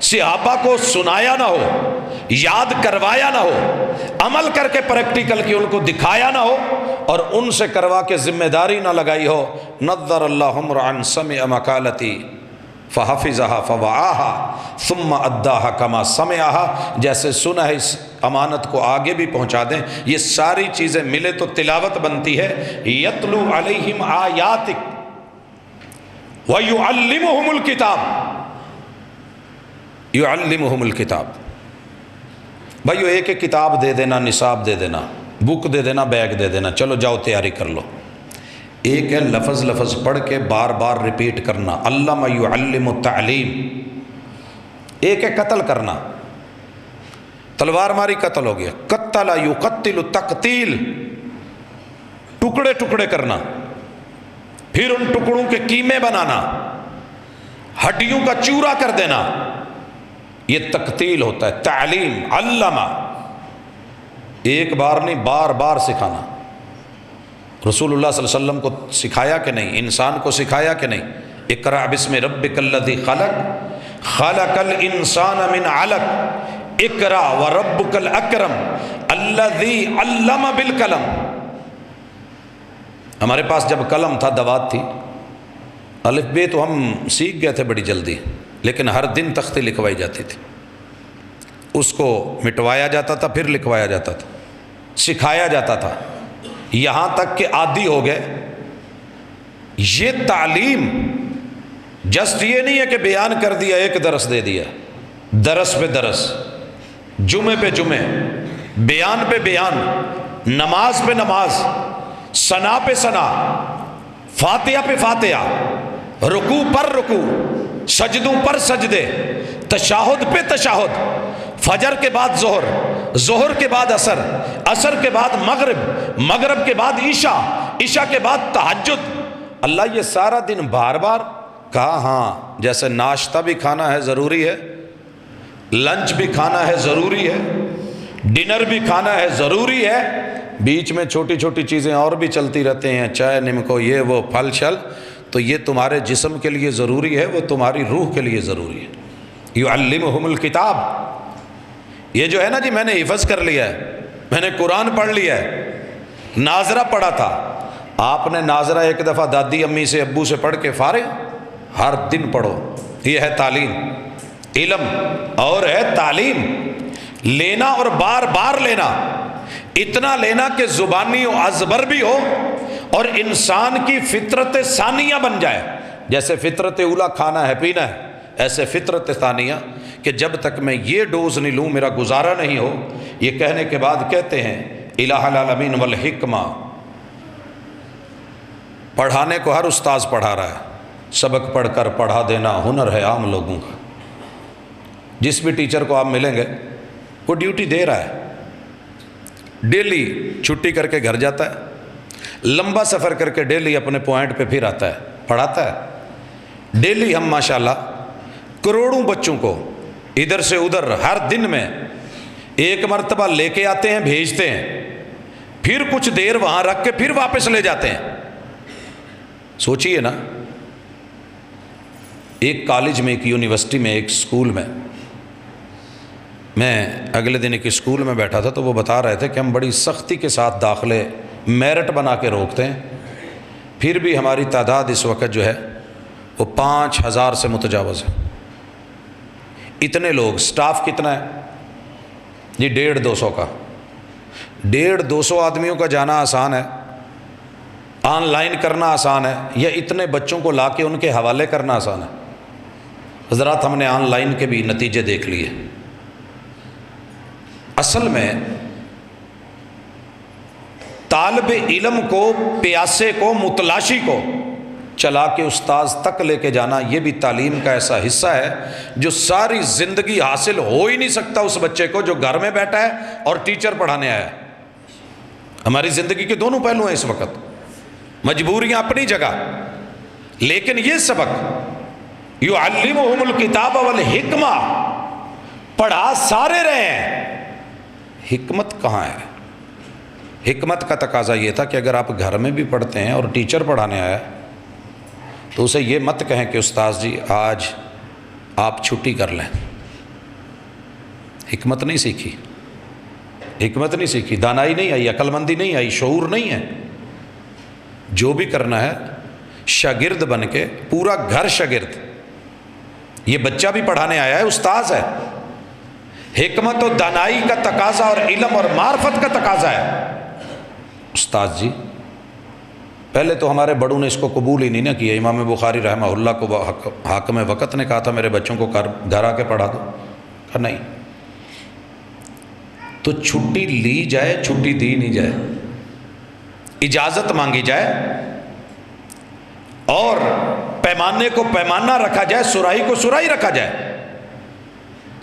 صحابہ کو سنایا نہ ہو، یاد کروایا نہ ہو، عمل کر کے پریکٹیکل کی ان کو دکھایا نہ ہو اور ان سے کروا کے ذمہ داری نہ لگائی ہو۔ نظر اللہ امرأ سمع مقالتی فحفظها فوعاها ثم اداها كما سمعها، جیسے سنا ہے اس امانت کو آگے بھی پہنچا دیں۔ یہ ساری چیزیں ملے تو تلاوت بنتی ہے۔ یتلو علیہم آیاتک ویعلمہم الکتاب، یعلمہم الکتاب۔ بھائیو ایک ایک کتاب دے دینا، نصاب دے دینا، بک دے دینا، بیگ دے دینا، چلو جاؤ تیاری کر لو۔ ایک ہے لفظ لفظ پڑھ کے بار بار ریپیٹ کرنا، علامہ یعلم التعلیم۔ ایک ہے قتل کرنا، تلوار ماری قتل ہو گیا، قتل یقتل تقتیل، ٹکڑے ٹکڑے کرنا، پھر ان ٹکڑوں کے قیمے بنانا، ہڈیوں کا چورا کر دینا، یہ تقتیل ہوتا ہے۔ تعلیم، علامہ، ایک بار نہیں بار بار سکھانا۔ رسول اللہ صلی اللہ علیہ وسلم کو سکھایا کہ نہیں؟ انسان کو سکھایا کہ نہیں؟ اقرأ بسم ربک الذی خلق خلق الانسان من علق اقرأ وربک الاکرم الذی علم بالقلم۔ ہمارے پاس جب قلم تھا، دوات تھی، الف ب تو ہم سیکھ گئے تھے بڑی جلدی، لیکن ہر دن تختی لکھوائی جاتی تھی، اس کو مٹوایا جاتا تھا، پھر لکھوایا جاتا تھا، سکھایا جاتا تھا، یہاں تک کہ عادی ہو گئے۔ یہ تعلیم جسٹ یہ نہیں ہے کہ بیان کر دیا، ایک درس دے دیا، درس پہ درس، جمعے پہ جمعے، بیان پہ بیان، نماز پہ نماز، ثنا پہ ثنا، فاتحہ پہ فاتحہ، رکوع پر رکوع، سجدوں پر سجدے، تشہد پہ تشہد، فجر کے بعد ظہر، ظہر کے بعد عصر، عصر کے بعد مغرب، مغرب کے بعد عشاء، عشاء کے بعد تہجد۔ اللہ یہ سارا دن بار بار کہا۔ ہاں، جیسے ناشتہ بھی کھانا ہے ضروری ہے، لنچ بھی کھانا ہے ضروری ہے، ڈنر بھی کھانا ہے ضروری ہے، بیچ میں چھوٹی چھوٹی چیزیں اور بھی چلتی رہتے ہیں، چائے نمکو، یہ وہ پھل شل، تو یہ تمہارے جسم کے لیے ضروری ہے، وہ تمہاری روح کے لیے ضروری ہے۔ یعلمہم الکتاب، یہ جو ہے نا جی میں نے حفظ کر لیا ہے، میں نے قرآن پڑھ لیا ہے، ناظرہ پڑھا تھا، آپ نے ناظرہ ایک دفعہ دادی امی سے ابو سے پڑھ کے فارغ، ہر دن پڑھو، یہ ہے تعلیم۔ علم اور ہے تعلیم، لینا اور بار بار لینا، اتنا لینا کہ زبانی و ازبر بھی ہو اور انسان کی فطرت ثانیہ بن جائے۔ جیسے فطرت اولا کھانا ہے پینا ہے، ایسے فطرت ثانیہ کہ جب تک میں یہ ڈوز نہیں لوں میرا گزارا نہیں ہو۔ یہ کہنے کے بعد کہتے ہیں الہ العالمین والحکمہ، پڑھانے کو ہر استاذ پڑھا رہا ہے، سبق پڑھ کر پڑھا دینا ہنر ہے عام لوگوں کا۔ جس بھی ٹیچر کو آپ ملیں گے وہ ڈیوٹی دے رہا ہے، ڈیلی چھٹی کر کے گھر جاتا ہے، لمبا سفر کر کے ڈیلی اپنے پوائنٹ پہ پھر آتا ہے، پڑھاتا ہے۔ ڈیلی ہم ماشاءاللہ کروڑوں بچوں کو ادھر سے ادھر ہر دن میں ایک مرتبہ لے کے آتے ہیں، بھیجتے ہیں، پھر کچھ دیر وہاں رکھ کے پھر واپس لے جاتے ہیں۔ سوچئے نا، ایک کالج میں، ایک یونیورسٹی میں، ایک اسکول میں اگلے دن ایک اسکول میں بیٹھا تھا تو وہ بتا رہے تھے کہ ہم بڑی سختی کے ساتھ داخلے میرٹ بنا کے روکتے ہیں، پھر بھی ہماری تعداد اس وقت جو ہے وہ 5000 سے متجاوز ہے۔ اتنے لوگ، سٹاف کتنا ہے جی؟ 150-200 کا۔ 150-200 آدمیوں کا جانا آسان ہے، آن لائن کرنا آسان ہے، یا اتنے بچوں کو لا کے ان کے حوالے کرنا آسان ہے؟ حضرات ہم نے آن لائن کے بھی نتیجے دیکھ لیے۔ اصل میں طالب علم کو، پیاسے کو، متلاشی کو چلا کے استاذ تک لے کے جانا، یہ بھی تعلیم کا ایسا حصہ ہے جو ساری زندگی حاصل ہو ہی نہیں سکتا اس بچے کو جو گھر میں بیٹھا ہے اور ٹیچر پڑھانے آیا ہے۔ ہماری زندگی کے دونوں پہلو ہیں اس وقت، مجبوریاں اپنی جگہ، لیکن یہ سبق یعلمہم الکتاب والحکمہ، پڑھا سارے رہے ہیں، حکمت کہاں ہے؟ حکمت کا تقاضا یہ تھا کہ اگر آپ گھر میں بھی پڑھتے ہیں اور ٹیچر پڑھانے آیا تو اسے یہ مت کہیں کہ استاذ جی آج آپ چھٹی کر لیں۔ حکمت نہیں سیکھی، حکمت نہیں سیکھی، دانائی نہیں آئی، عقل مندی نہیں آئی، شعور نہیں ہے۔ جو بھی کرنا ہے شاگرد بن کے، پورا گھر شاگرد، یہ بچہ بھی پڑھانے آیا ہے، استاذ ہے، حکمت و دانائی کا تقاضا اور علم اور معرفت کا تقاضا ہے۔ استاذ جی پہلے تو ہمارے بڑوں نے اس کو قبول ہی نہیں نہ کیا، امام بخاری رحمہ اللہ کو حاکم وقت نے کہا تھا میرے بچوں کو گھر آ کے پڑھا دو، کہا نہیں۔ تو چھٹی لی جائے، چھٹی دی نہیں جائے، اجازت مانگی جائے اور پیمانے کو پیمانہ رکھا جائے، سرائی کو سرائی رکھا جائے۔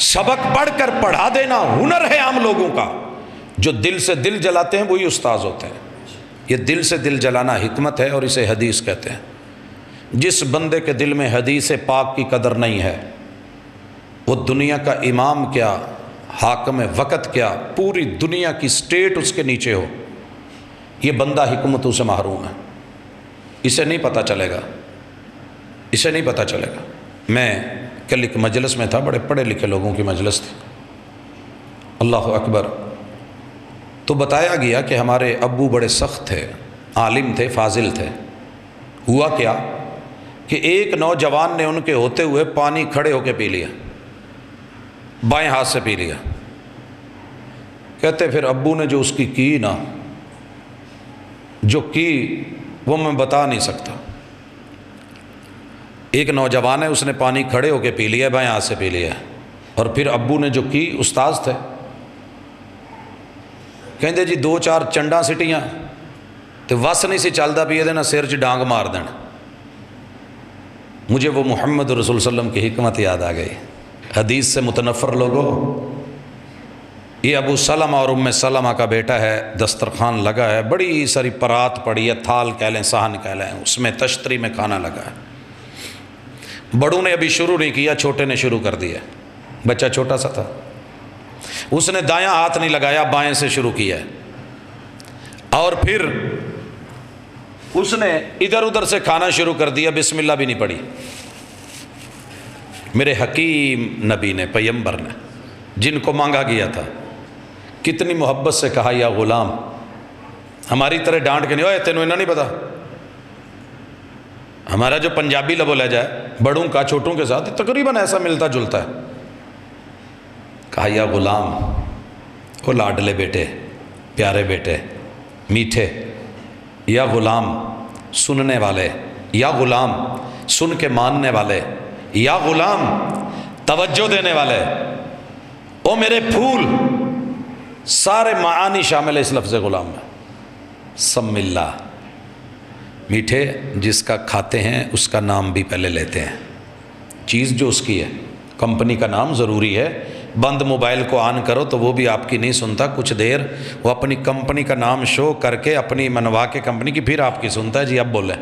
سبق پڑھ کر پڑھا دینا ہنر ہے عام لوگوں کا، جو دل سے دل جلاتے ہیں وہی استاذ ہوتے ہیں۔ یہ دل سے دل جلانا حکمت ہے اور اسے حدیث کہتے ہیں۔ جس بندے کے دل میں حدیث پاک کی قدر نہیں ہے، وہ دنیا کا امام کیا، حاکم وقت کیا، پوری دنیا کی سٹیٹ اس کے نیچے ہو، یہ بندہ حکمتوں سے محروم ہے، اسے نہیں پتہ چلے گا، اسے نہیں پتہ چلے گا۔ میں کل ایک مجلس میں تھا، بڑے پڑھے لکھے لوگوں کی مجلس تھی، اللہ اکبر، تو بتایا گیا کہ ہمارے ابو بڑے سخت تھے، عالم تھے، فاضل تھے۔ ہوا کیا کہ ایک نوجوان نے ان کے ہوتے ہوئے پانی کھڑے ہو کے پی لیا، بائیں ہاتھ سے پی لیا۔ کہتے پھر ابو نے جو اس کی نا، جو کی وہ میں بتا نہیں سکتا۔ ایک نوجوان ہے، اس نے پانی کھڑے ہو کے پی لیا، بائیں ہاتھ سے پی لیا، اور پھر ابو نے جو کی، استاذ تھے، کہندے جی 2-4 چنڈا سٹیاں تو وس نہیں سی چلتا بھی یہ سر چ ڈانگ مار دین۔ مجھے وہ محمد رسول صلی اللہ علیہ وسلم کی حکمت یاد آ گئی۔ حدیث سے متنفر لوگوں، یہ ابو سلمہ اور ام سلمہ کا بیٹا ہے، دسترخوان لگا ہے، بڑی ساری پرات پڑی ہے، تھال کہہ لیں، صحن کہہ لیں، اس میں تشتری میں کھانا لگا ہے۔ بڑوں نے ابھی شروع نہیں کیا، چھوٹے نے شروع کر دیا، بچہ چھوٹا سا تھا، اس نے دایاں ہاتھ نہیں لگایا، بائیں سے شروع کیا ہے، اور پھر اس نے ادھر ادھر سے کھانا شروع کر دیا، بسم اللہ بھی نہیں پڑھی۔ میرے حکیم نبی نے، پیغمبر نے، جن کو مانگا گیا تھا، کتنی محبت سے کہا یا غلام، ہماری طرح ڈانٹ کے نہیں، اوے تینوں انہاں نہیں پتا، ہمارا جو پنجابی لب لہجہ ہے، بڑوں کا چھوٹوں کے ساتھ تقریباً ایسا ملتا جلتا ہے۔ کہا یا غلام، وہ لاڈلے بیٹے، پیارے بیٹے، میٹھے، یا غلام سننے والے، یا غلام سن کے ماننے والے، یا غلام توجہ دینے والے، او میرے پھول، سارے معانی شامل ہے اس لفظ غلام میں۔ سم اللہ، میٹھے جس کا کھاتے ہیں اس کا نام بھی پہلے لیتے ہیں، چیز جو اس کی ہے، کمپنی کا نام ضروری ہے، بند موبائل کو آن کرو تو وہ بھی آپ کی نہیں سنتا، کچھ دیر وہ اپنی کمپنی کا نام شو کر کے اپنی منوا کے کمپنی کی، پھر آپ کی سنتا ہے، جی اب بولیں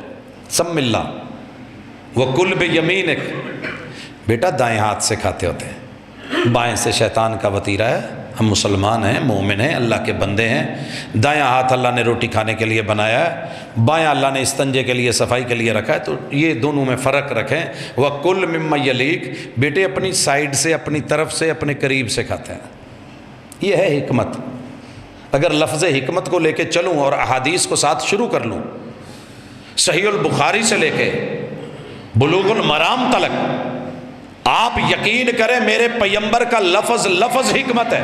سم اللہ وَكُلْ بِيَمِينِكَ، بیٹا دائیں ہاتھ سے کھاتے ہوتے ہیں، بائیں سے شیطان کا وطیرہ ہے، ہم مسلمان ہیں، مومن ہیں، اللہ کے بندے ہیں، دایاں ہاتھ اللہ نے روٹی کھانے کے لیے بنایا ہے، بائیں اللہ نے استنجے کے لیے، صفائی کے لیے رکھا ہے، تو یہ دونوں میں فرق رکھیں۔ وَكُلْ مِمَّا يَلِيكَ، بیٹے اپنی سائیڈ سے، اپنی طرف سے، اپنے قریب سے کھاتے ہیں، یہ ہے حکمت۔ اگر لفظ حکمت کو لے کے چلوں اور احادیث کو ساتھ شروع کر لوں، صحیح البخاری سے لے کے بلوغ المرام تلک، آپ یقین کریں میرے پیغمبر کا لفظ لفظ حکمت ہے،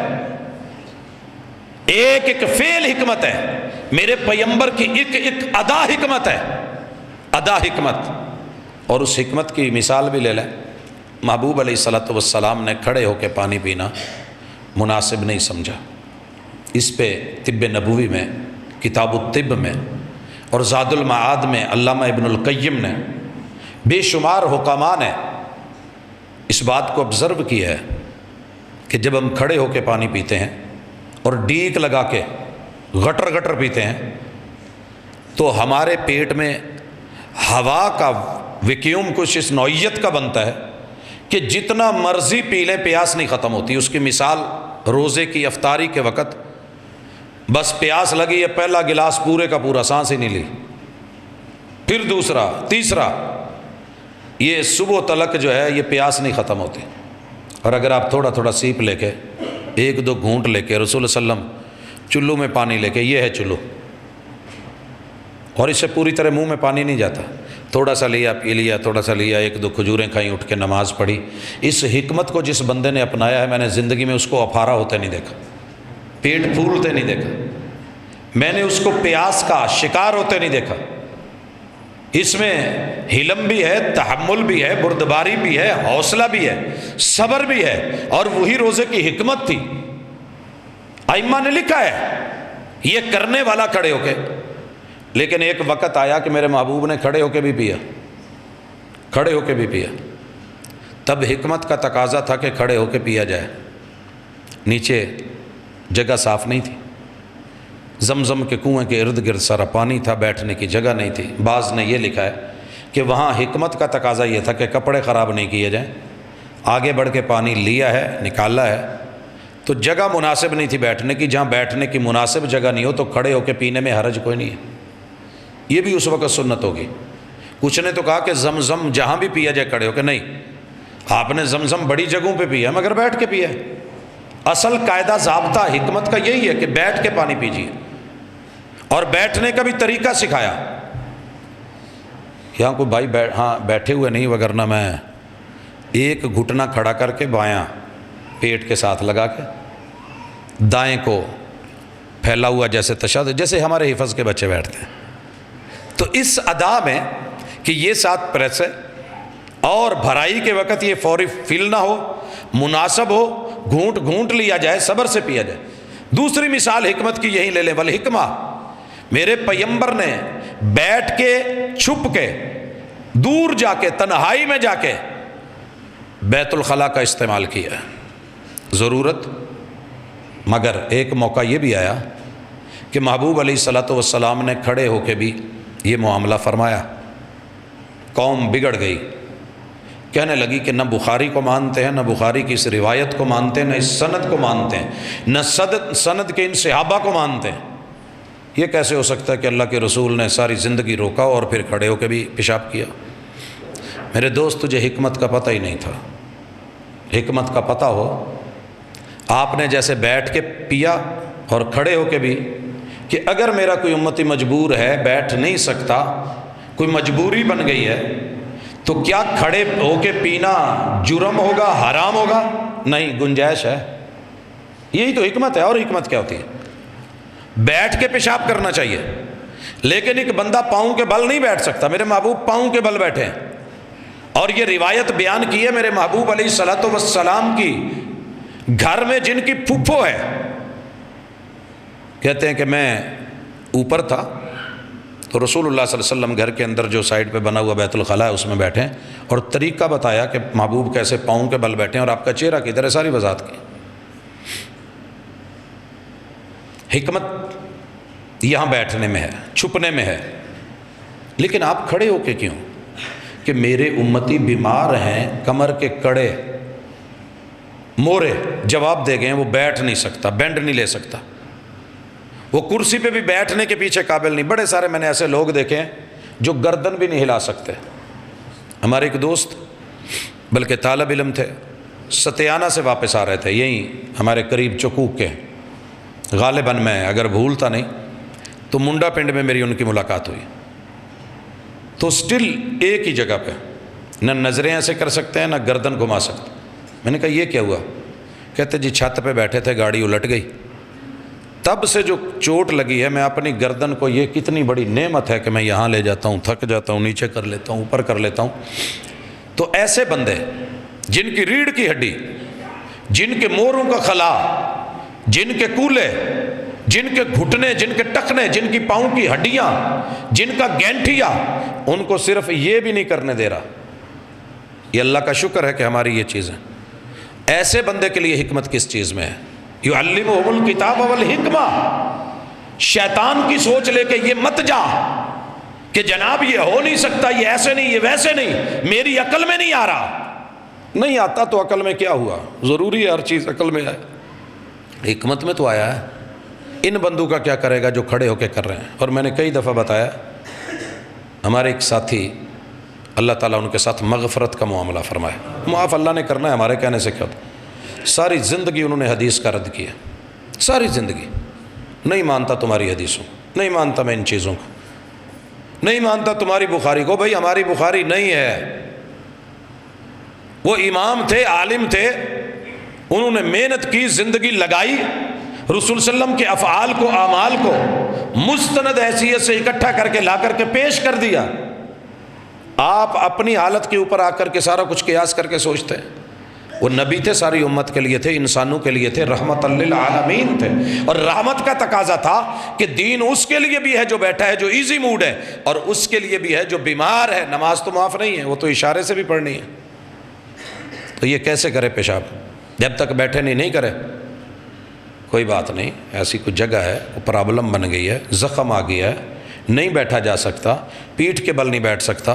ایک ایک فعل حکمت ہے، میرے پیغمبر کی ایک ایک ادا حکمت ہے، ادا حکمت۔ اور اس حکمت کی مثال بھی لے لیں، محبوب علیہ الصلوۃ والسلام نے کھڑے ہو کے پانی پینا مناسب نہیں سمجھا، اس پہ طب نبوی میں، کتاب الطب میں اور زاد المعاد میں علامہ ابن القیم نے، بے شمار حکماء نے اس بات کو آبزرو کیا ہے کہ جب ہم کھڑے ہو کے پانی پیتے ہیں اور ڈیک لگا کے گٹر گٹر پیتے ہیں، تو ہمارے پیٹ میں ہوا کا ویکیوم کچھ اس نوعیت کا بنتا ہے کہ جتنا مرضی پی لیں پیاس نہیں ختم ہوتی۔ اس کی مثال روزے کی افطاری کے وقت بس پیاس لگی ہے، پہلا گلاس پورے کا پورا، سانس ہی نہیں لی، پھر دوسرا، تیسرا، یہ صبح تلک جو ہے یہ پیاس نہیں ختم ہوتی۔ اور اگر آپ تھوڑا تھوڑا سیپ لے کے، ایک دو گھونٹ لے کے، رسول صلی اللہ علیہ وسلم چلو میں پانی لے کے، یہ ہے چلو، اور اس سے پوری طرح منہ میں پانی نہیں جاتا، تھوڑا سا لیا پی لیا، تھوڑا سا لیا، ایک دو کھجوریں کھائیں، اٹھ کے نماز پڑھی۔ اس حکمت کو جس بندے نے اپنایا ہے، میں نے زندگی میں اس کو افارا ہوتے نہیں دیکھا، پیٹ پھولتے نہیں دیکھا، میں نے اس کو پیاس کا شکار ہوتے نہیں دیکھا۔ اس میں حلم بھی ہے، تحمل بھی ہے، بردباری بھی ہے، حوصلہ بھی ہے، صبر بھی ہے، اور وہی روزے کی حکمت تھی۔ ائمہ نے لکھا ہے یہ کرنے والا کھڑے ہو کے، لیکن ایک وقت آیا کہ میرے محبوب نے کھڑے ہو کے بھی پیا، کھڑے ہو کے بھی پیا۔ تب حکمت کا تقاضا تھا کہ کھڑے ہو کے پیا جائے، نیچے جگہ صاف نہیں تھی، زمزم کے کنویں کے ارد گرد سارا پانی تھا، بیٹھنے کی جگہ نہیں تھی۔ بعض نے یہ لکھا ہے کہ وہاں حکمت کا تقاضا یہ تھا کہ کپڑے خراب نہیں کیے جائیں، آگے بڑھ کے پانی لیا ہے، نکالا ہے، تو جگہ مناسب نہیں تھی بیٹھنے کی، جہاں بیٹھنے کی مناسب جگہ نہیں ہو تو کھڑے ہو کے پینے میں حرج کوئی نہیں ہے۔ یہ بھی اس وقت سنت ہوگی۔ کچھ نے تو کہا کہ زمزم جہاں بھی پیا جائے کھڑے ہو کے، نہیں، آپ نے زمزم بڑی جگہوں پہ پیا مگر بیٹھ کے پیا۔ اصل قاعدہ ضابطہ حکمت کا یہی ہے کہ بیٹھ کے پانی پیجیے، اور بیٹھنے کا بھی طریقہ سکھایا۔ یہاں کوئی بھائی بیٹھے ہوئے نہیں، وگرنہ میں ایک گھٹنا کھڑا کر کے بایاں پیٹ کے ساتھ لگا کے، دائیں کو پھیلا ہوا جیسے تشہد، جیسے ہمارے حفظ کے بچے بیٹھتے ہیں۔ تو اس ادا میں کہ یہ ساتھ پریس ہے، اور بھرائی کے وقت یہ فوری فیل نہ ہو، مناسب ہو، گھونٹ گھونٹ لیا جائے، صبر سے پیا جائے۔ دوسری مثال حکمت کی یہی لے لیں، والحکمہ، میرے پیغمبر نے بیٹھ کے، چھپ کے، دور جا کے، تنہائی میں جا کے بیت الخلاء کا استعمال کیا ہے، ضرورت۔ مگر ایک موقع یہ بھی آیا کہ محبوب علیہ الصلوۃ والسلام نے کھڑے ہو کے بھی یہ معاملہ فرمایا۔ قوم بگڑ گئی، کہنے لگی کہ نہ بخاری کو مانتے ہیں، نہ بخاری کی اس روایت کو مانتے ہیں، نہ اس سند کو مانتے ہیں، نہ سند کے ان صحابہ کو مانتے ہیں۔ یہ کیسے ہو سکتا ہے کہ اللہ کے رسول نے ساری زندگی روکا اور پھر کھڑے ہو کے بھی پیشاب کیا؟ میرے دوست، تجھے حکمت کا پتہ ہی نہیں تھا۔ حکمت کا پتہ ہو، آپ نے جیسے بیٹھ کے پیا اور کھڑے ہو کے بھی، کہ اگر میرا کوئی امتی مجبور ہے، بیٹھ نہیں سکتا، کوئی مجبوری بن گئی ہے، تو کیا کھڑے ہو کے پینا جرم ہوگا، حرام ہوگا؟ نہیں، گنجائش ہے۔ یہی تو حکمت ہے۔ اور حکمت کیا ہوتی ہے؟ بیٹھ کے پیشاب کرنا چاہیے، لیکن ایک بندہ پاؤں کے بل نہیں بیٹھ سکتا۔ میرے محبوب پاؤں کے بل بیٹھے ہیں، اور یہ روایت بیان کی ہے میرے محبوب علیہ الصلوۃ والسلام کی، گھر میں جن کی پھپھو ہے، کہتے ہیں کہ میں اوپر تھا تو رسول اللہ صلی اللہ علیہ وسلم گھر کے اندر جو سائڈ پہ بنا ہوا بیت الخلاء ہے اس میں بیٹھے ہیں، اور طریقہ بتایا کہ محبوب کیسے پاؤں کے بل بیٹھے ہیں اور آپ کا چہرہ کدھر ہے، ساری وضاحت کی۔ حکمت یہاں بیٹھنے میں ہے، چھپنے میں ہے، لیکن آپ کھڑے ہو کے کیوں؟ کہ میرے امتی بیمار ہیں، کمر کے کڑے مورے جواب دے گئے ہیں، وہ بیٹھ نہیں سکتا، بینڈ نہیں لے سکتا، وہ کرسی پہ بھی بیٹھنے کے پیچھے قابل نہیں۔ بڑے سارے میں نے ایسے لوگ دیکھے ہیں جو گردن بھی نہیں ہلا سکتے۔ ہمارے ایک دوست بلکہ طالب علم تھے، ستیانہ سے واپس آ رہے تھے، یہیں ہمارے قریب چکوک کے، غالباً میں اگر بھولتا نہیں تو منڈا پنڈ میں میری ان کی ملاقات ہوئی، تو سٹل ایک ہی جگہ پہ، نہ نظریں ایسے کر سکتے ہیں، نہ گردن گھما سکتے۔ میں نے کہا یہ کیا ہوا؟ کہتے جی چھت پہ بیٹھے تھے، گاڑی الٹ گئی، تب سے جو چوٹ لگی ہے، میں اپنی گردن کو، یہ کتنی بڑی نعمت ہے کہ میں یہاں لے جاتا ہوں، تھک جاتا ہوں، نیچے کر لیتا ہوں، اوپر کر لیتا ہوں۔ تو ایسے بندے جن کی ریڑھ کی ہڈی، جن کے موروں کا خلا، جن کے کولے، جن کے گھٹنے، جن کے ٹخنے، جن کی پاؤں کی ہڈیاں، جن کا گینٹھیا، ان کو صرف یہ بھی نہیں کرنے دے رہا۔ یہ اللہ کا شکر ہے کہ ہماری یہ چیزیں، ایسے بندے کے لیے حکمت کس چیز میں ہے؟ یعلمہم الکتاب والحکمہ، شیطان کی سوچ لے کے یہ مت جا کہ جناب یہ ہو نہیں سکتا، یہ ایسے نہیں، یہ ویسے نہیں، میری عقل میں نہیں آ رہا۔ نہیں آتا تو عقل میں کیا ہوا، ضروری ہے ہر چیز عقل میں آئے، حکمت میں تو آیا ہے۔ ان بندوں کا کیا کرے گا جو کھڑے ہو کے کر رہے ہیں۔ اور میں نے کئی دفعہ بتایا، ہمارے ایک ساتھی، اللہ تعالیٰ ان کے ساتھ مغفرت کا معاملہ فرمائے، معاف اللہ نے کرنا ہے، ہمارے کہنے سے کیا ہوتا۔ ساری زندگی انہوں نے حدیث کا رد کیا، ساری زندگی، نہیں مانتا تمہاری حدیثوں، نہیں مانتا میں ان چیزوں کو، نہیں مانتا تمہاری بخاری کو۔ بھائی ہماری بخاری نہیں ہے، وہ امام تھے، عالم تھے، انہوں نے محنت کی، زندگی لگائی، رسول صلی اللہ علیہ وسلم کے افعال کو، اعمال کو مستند حیثیت سے اکٹھا کر کے لا کر کے پیش کر دیا۔ آپ اپنی حالت کے اوپر آ کر کے سارا کچھ قیاس کر کے سوچتے ہیں۔ وہ نبی تھے، ساری امت کے لیے تھے، انسانوں کے لیے تھے، رحمت للعالمین تھے، اور رحمت کا تقاضا تھا کہ دین اس کے لیے بھی ہے جو بیٹھا ہے، جو ایزی موڈ ہے، اور اس کے لیے بھی ہے جو بیمار ہے۔ نماز تو معاف نہیں ہے، وہ تو اشارے سے بھی پڑھنی ہے، تو یہ کیسے کرے پیشاب؟ جب تک بیٹھے نہیں کرے، کوئی بات نہیں، ایسی کوئی جگہ ہے، کوئی پرابلم بن گئی ہے، زخم آ گیا ہے، نہیں بیٹھا جا سکتا، پیٹھ کے بل نہیں بیٹھ سکتا،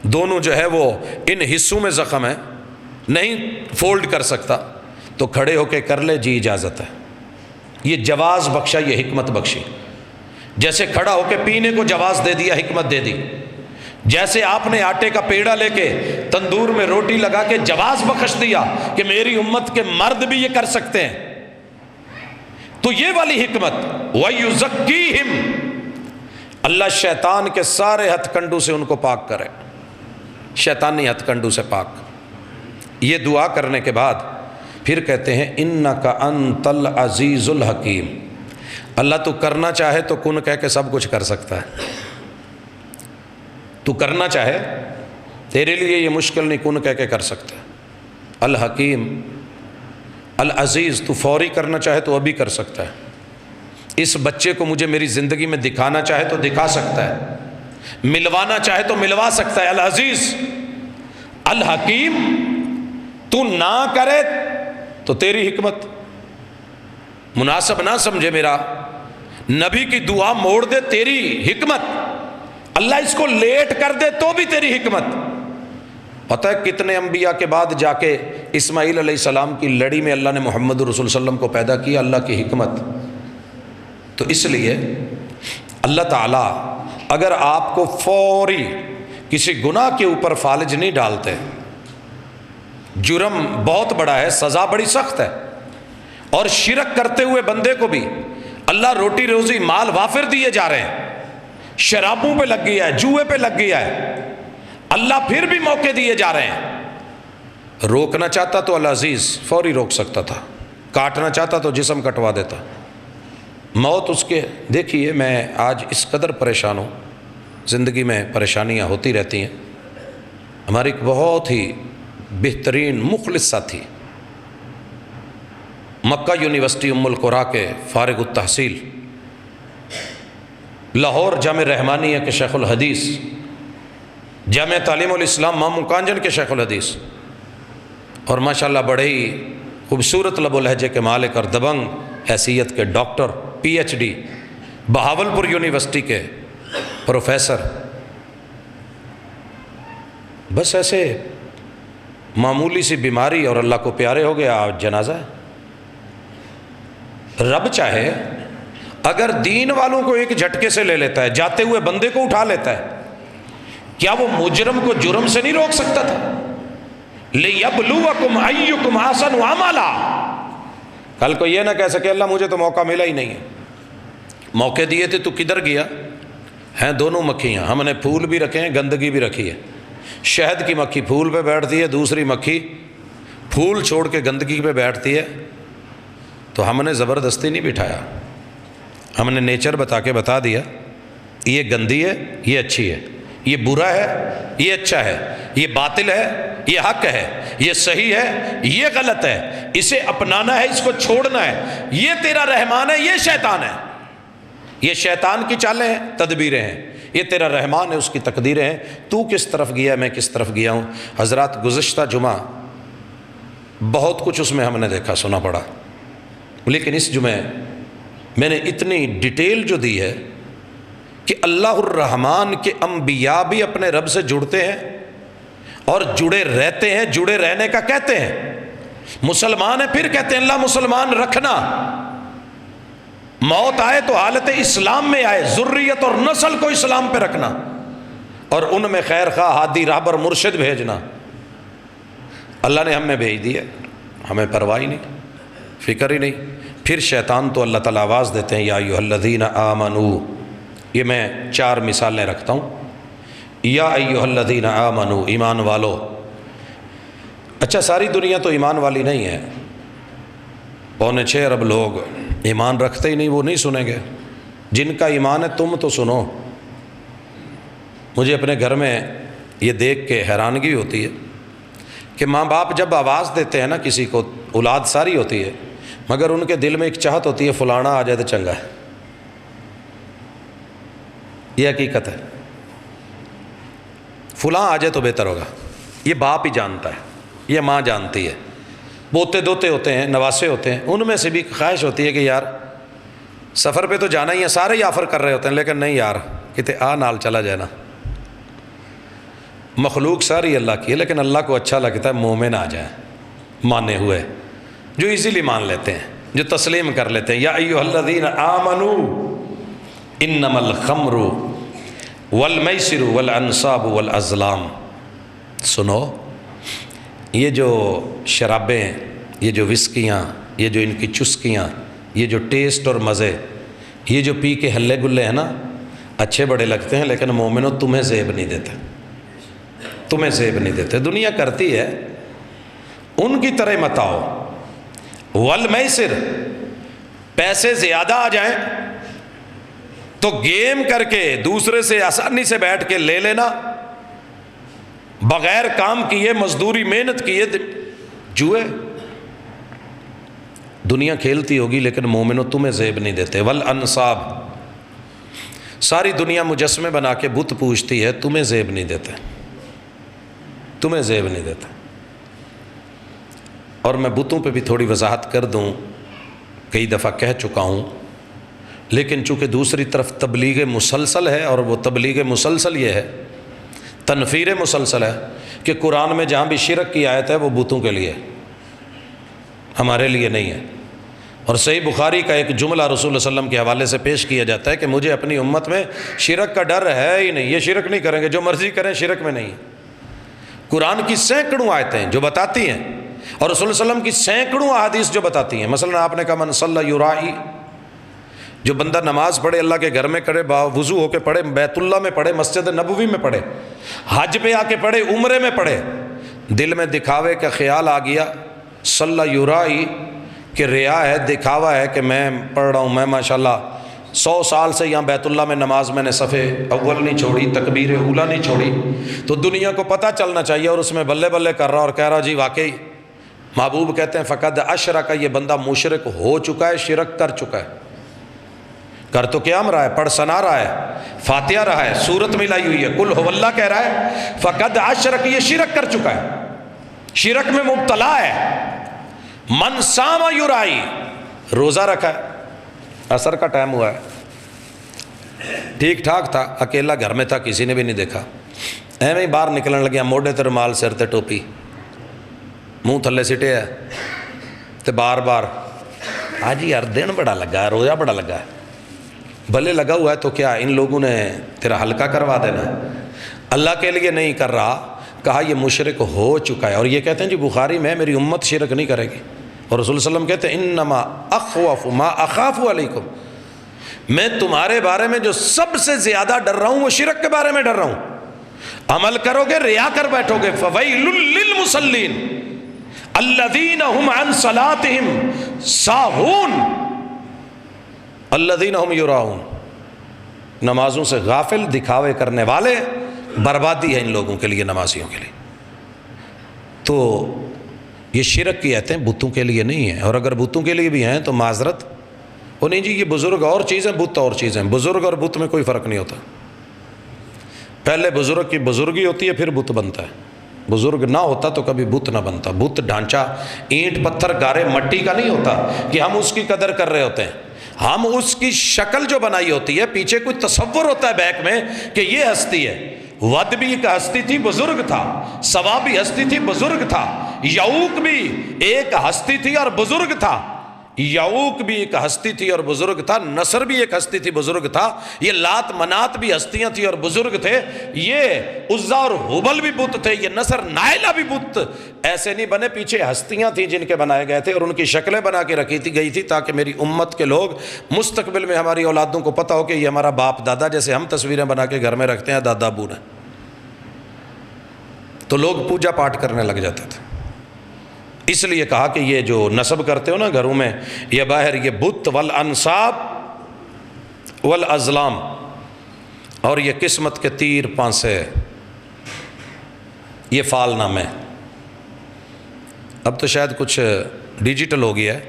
دونوں جو ہے وہ ان حصوں میں زخم ہے، نہیں فولڈ کر سکتا، تو کھڑے ہو کے کر لے جی، اجازت ہے۔ یہ جواز بخشا، یہ حکمت بخشی۔ جیسے کھڑا ہو کے پینے کو جواز دے دیا، حکمت دے دی۔ جیسے آپ نے آٹے کا پیڑا لے کے تندور میں روٹی لگا کے جواز بخش دیا کہ میری امت کے مرد بھی یہ کر سکتے ہیں، تو یہ والی حکمت۔ وَيُزَكِّيهِمْ، اللہ شیطان کے سارے ہتھ کنڈو سے ان کو پاک کرے، شیطانی ہتھ کنڈو سے پاک۔ یہ دعا کرنے کے بعد پھر کہتے ہیں اِنَّكَ أَنْتَ الْعَزِيزُ الْحَكِيمُ، اللہ تو کرنا چاہے تو کن کہہ کے سب کچھ کر سکتا ہے۔ تو کرنا چاہے، تیرے لیے یہ مشکل نہیں، کن کہہ کے کر سکتا ہے۔ الحکیم، العزیز، تو فوری کرنا چاہے تو ابھی کر سکتا ہے۔ اس بچے کو مجھے میری زندگی میں دکھانا چاہے تو دکھا سکتا ہے، ملوانا چاہے تو ملوا سکتا ہے۔ العزیز، الحکیم، تو نہ کرے تو تیری حکمت، مناسب نہ سمجھے میرا، نبی کی دعا موڑ دے، تیری حکمت، اللہ اس کو لیٹ کر دے تو بھی تیری حکمت۔ پتہ ہے کتنے انبیاء کے بعد جا کے اسماعیل علیہ السلام کی لڑی میں اللہ نے محمد رسول صلی اللہ علیہ وسلم کو پیدا کیا، اللہ کی حکمت۔ تو اس لیے اللہ تعالیٰ اگر آپ کو فوری کسی گناہ کے اوپر فالج نہیں ڈالتے، جرم بہت بڑا ہے، سزا بڑی سخت ہے، اور شرک کرتے ہوئے بندے کو بھی اللہ روٹی روزی مال وافر دیے جا رہے ہیں، شرابوں پہ لگ گیا ہے، جوئے پہ لگ گیا ہے، اللہ پھر بھی موقع دیے جا رہے ہیں۔ روکنا چاہتا تو العزیز فوری روک سکتا تھا، کاٹنا چاہتا تو جسم کٹوا دیتا، موت اس کے۔ دیکھیے میں آج اس قدر پریشان ہوں، زندگی میں پریشانیاں ہوتی رہتی ہیں۔ ہماری ایک بہت ہی بہترین مخلص ساتھی، مکہ یونیورسٹی ام القرا کے فارغ التحصیل، لاہور جامع رحمانیہ کے شیخ الحدیث، جامع تعلیم الاسلام ماموں کانجن کے شیخ الحدیث، اور ماشاءاللہ بڑے ہی خوبصورت لب و لہجے کے مالک اور دبنگ حیثیت کے doctor, P H D, Bahawalpur university کے پروفیسر۔ بس ایسے معمولی سی بیماری اور اللہ کو پیارے ہو گیا، آج جنازہ ہے۔ رب چاہے اگر دین والوں کو ایک جھٹکے سے لے لیتا ہے، جاتے ہوئے بندے کو اٹھا لیتا ہے، کیا وہ مجرم کو جرم سے نہیں روک سکتا تھا؟ لِيَبْلُوَكُمْ أَيُّكُمْ أَحْسَنُ عَمَلًا، کل کو یہ نہ کہہ سکے اللہ مجھے تو موقع ملا ہی نہیں ہے، موقع دیے تھے تو کدھر گیا؟ ہیں دونوں مکھیاں، ہم نے پھول بھی رکھے ہیں، گندگی بھی رکھی ہے۔ شہد کی مکھی پھول پہ بیٹھتی ہے، دوسری مکھی پھول چھوڑ کے گندگی پہ بیٹھتی ہے، تو ہم نے زبردستی نہیں بٹھایا، ہم نے نیچر بتا کے بتا دیا یہ گندی ہے، یہ اچھی ہے، یہ برا ہے، یہ اچھا ہے، یہ باطل ہے، یہ حق ہے، یہ صحیح ہے، یہ غلط ہے، اسے اپنانا ہے، اس کو چھوڑنا ہے، یہ تیرا رحمان ہے، یہ شیطان ہے، یہ شیطان کی چالیں ہیں، تدبیریں ہیں، یہ تیرا رحمان ہے، اس کی تقدیریں ہیں، تو کس طرف گیا، میں کس طرف گیا ہوں۔ حضرات گزشتہ جمعہ بہت کچھ اس میں ہم نے دیکھا سنا پڑا، لیکن اس جمعے میں نے اتنی ڈیٹیل جو دی ہے کہ اللہ الرحمن کے انبیاء بھی اپنے رب سے جڑتے ہیں اور جڑے رہتے ہیں، جڑے رہنے کا کہتے ہیں۔ مسلمان ہیں پھر کہتے ہیں اللہ مسلمان رکھنا، موت آئے تو حالت اسلام میں آئے، ذریت اور نسل کو اسلام پہ رکھنا، اور ان میں خیر خواہ، ہادی، رہبر، مرشد بھیجنا۔ اللہ نے ہمیں بھیج دیا، ہمیں پرواہ ہی نہیں، فکر ہی نہیں۔ پھر شیطان تو اللہ تعالیٰ آواز دیتے ہیں یا ایھا الذین آمنوا، یہ میں 4 مثالیں رکھتا ہوں۔ یا ایھا الذین آمنوا، ایمان والو۔ اچھا ساری دنیا تو ایمان والی نہیں ہے، 6.25 ارب لوگ ایمان رکھتے ہی نہیں، وہ نہیں سنیں گے۔ جن کا ایمان ہے تم تو سنو۔ مجھے اپنے گھر میں یہ دیکھ کے حیرانگی ہوتی ہے کہ ماں باپ جب آواز دیتے ہیں نا کسی کو، اولاد ساری ہوتی ہے مگر ان کے دل میں ایک چاہت ہوتی ہے فلانا آ جائے تو چنگا ہے۔ یہ حقیقت ہے، فلاں آ جائے تو بہتر ہوگا۔ یہ باپ ہی جانتا ہے، یہ ماں جانتی ہے۔ پوتے دوتے ہوتے ہیں، نواسے ہوتے ہیں، ان میں سے بھی خواہش ہوتی ہے کہ یار سفر پہ تو جانا ہی ہے، سارے ہی آفر کر رہے ہوتے ہیں لیکن نہیں یار کتے آ نال چلا جائے نا۔ مخلوق ساری اللہ کی ہے لیکن اللہ کو اچھا لگتا ہے مومن آ جائے، مانے ہوئے، جو ایزیلی مان لیتے ہیں، جو تسلیم کر لیتے ہیں۔ یا ایھا الذین آمنوا انما الخمر والمیسر والانصاب والازلام۔ سنو، یہ جو شرابیں، یہ جو وسکیاں، یہ جو ان کی چسکیاں، یہ جو ٹیسٹ اور مزے، یہ جو پی کے ہلے گلے ہیں نا، اچھے بڑے لگتے ہیں لیکن مومنوں تمہیں زیب نہیں دیتے، تمہیں زیب نہیں دیتے۔ دنیا کرتی ہے، ان کی طرح مت آؤ۔ والمیسر، پیسے زیادہ آ جائیں تو گیم کر کے دوسرے سے آسانی سے بیٹھ کے لے لینا، بغیر کام کیے، مزدوری محنت کیے، جوئے۔ دنیا کھیلتی ہوگی لیکن مومنوں تمہیں زیب نہیں دیتے۔ والانصاب، ساری دنیا مجسمے بنا کے بت پوجتی ہے، تمہیں زیب نہیں دیتے، تمہیں زیب نہیں دیتے۔ اور میں بتوں پہ بھی تھوڑی وضاحت کر دوں، کئی دفعہ کہہ چکا ہوں، لیکن چونکہ دوسری طرف تبلیغ مسلسل ہے، اور وہ تبلیغ مسلسل یہ ہے، تنفیر مسلسل ہے کہ قرآن میں جہاں بھی شرک کی آیت ہے وہ بتوں کے لیے، ہمارے لیے نہیں ہے۔ اور صحیح بخاری کا ایک جملہ رسول اللہ صلی اللہ علیہ وسلم کے حوالے سے پیش کیا جاتا ہے کہ مجھے اپنی امت میں شرک کا ڈر ہے ہی نہیں، یہ شرک نہیں کریں گے، جو مرضی کریں شرک میں نہیں۔ قرآن کی سینکڑوں آیتیں جو بتاتی ہیں، اور رسول اللہ علیہ وسلم کی سینکڑوں احادیث جو بتاتی ہیں۔ مثلا آپ نے کہا من صلی یرائی، جو بندہ نماز پڑھے اللہ کے گھر میں کرے، وضو ہو کے پڑھے، بیت اللہ میں پڑھے، مسجد نبوی میں پڑھے، حج پہ آ کے پڑھے، عمرے میں پڑھے، دل میں دکھاوے کا خیال آ گیا، صلی یرائی کہ ریا ہے، دکھاوا ہے کہ میں پڑھ رہا ہوں، میں ماشاءاللہ 100 سال سے یہاں بیت اللہ میں نماز میں نے صفے اول نہیں چھوڑی، تکبیر اولا نہیں چھوڑی، تو دنیا کو پتہ چلنا چاہیے، اور اس میں بلے بلے کر رہا اور کہہ رہا جی واقعی محبوب کہتے ہیں فقد اشرک، یہ بندہ مشرک ہو چکا ہے، شرک کر چکا ہے۔ کر تو قیام رہا ہے، پڑھ سنا رہا ہے، فاتحہ رہا ہے، سورت ملائی ہوئی ہے، قل هو اللہ کہہ رہا ہے، فقد اشرک، یہ شرک کر چکا ہے، شرک میں مبتلا ہے۔ من صام یرائی، روزہ رکھا ہے، عصر کا ٹائم ہوا ہے، ٹھیک ٹھاک تھا، اکیلا گھر میں تھا، کسی نے بھی نہیں دیکھا، ایویں ہی باہر نکلنے لگیا، موڈے تے رومال، سر تے ٹوپی، منہ تھلے سٹے ہے تے بار بار آج یار دن بڑا لگا ہے، روزہ بڑا لگا ہے، بھلے لگا ہوا ہے تو کیا ان لوگوں نے تیرا ہلکا کروا دینا؟ اللہ کے لیے نہیں کر رہا، کہا یہ مشرک ہو چکا ہے۔ اور یہ کہتے ہیں جی بخاری میں میری امت شرک نہیں کرے گی، اور رسول صلی اللہ علیہ وسلم کہتے ہیں انما اخوف ما اخاف علیکم، میں تمہارے بارے میں جو سب سے زیادہ ڈر رہا ہوں وہ شرک کے بارے میں ڈر رہا ہوں۔ عمل کرو گے، ریا کر بیٹھو گے، فویل للمصلین الذین هم عن صلاتهم ساہون الذین هم یراؤون، نمازوں سے غافل، دکھاوے کرنے والے، بربادی ہے ان لوگوں کے لیے، نمازیوں کے لیے۔ تو یہ شرک کی آیتیں بتوں کے لیے نہیں ہیں، اور اگر بتوں کے لیے بھی ہیں تو معذرت، وہ نہیں جی یہ بزرگ اور چیزیں، بت اور چیزیں، بزرگ اور بت میں کوئی فرق نہیں ہوتا۔ پہلے بزرگ کی بزرگی ہوتی ہے، پھر بت بنتا ہے، بزرگ نہ ہوتا تو کبھی بت نہ بنتا۔ بت ڈھانچہ اینٹ پتھر گارے مٹی کا نہیں ہوتا کہ ہم اس کی قدر کر رہے ہوتے ہیں، ہم اس کی شکل جو بنائی ہوتی ہے پیچھے کوئی تصور ہوتا ہے بیک میں کہ یہ ہستی ہے. ود بھی ایک ہستی تھی، بزرگ تھا. سوا بھی ہستی تھی، بزرگ تھا. یعوق بھی ایک ہستی تھی اور بزرگ تھا. یعوق بھی ایک ہستی تھی اور بزرگ تھا. نصر بھی ایک ہستی تھی، بزرگ تھا. یہ لات منات بھی ہستیاں تھی اور بزرگ تھے. یہ عزا اور حبل بھی بت تھے. یہ نصر نائلہ بھی بت. ایسے نہیں بنے، پیچھے ہستیاں تھیں جن کے بنائے گئے تھے اور ان کی شکلیں بنا کے رکھی تھی گئی تھی تاکہ میری امت کے لوگ مستقبل میں ہماری اولادوں کو پتہ ہو کہ یہ ہمارا باپ دادا، جیسے ہم تصویریں بنا کے گھر میں رکھتے ہیں دادا ابو نے، تو لوگ پوجا پاٹ کرنے لگ جاتے تھے. اس لیے کہا کہ یہ جو نصب کرتے ہو نا گھروں میں، یہ باہر یہ بت والانصاب والازلام اور یہ قسمت کے تیر پانسے، یہ فال نامے. اب تو شاید کچھ ڈیجیٹل ہو گیا ہے،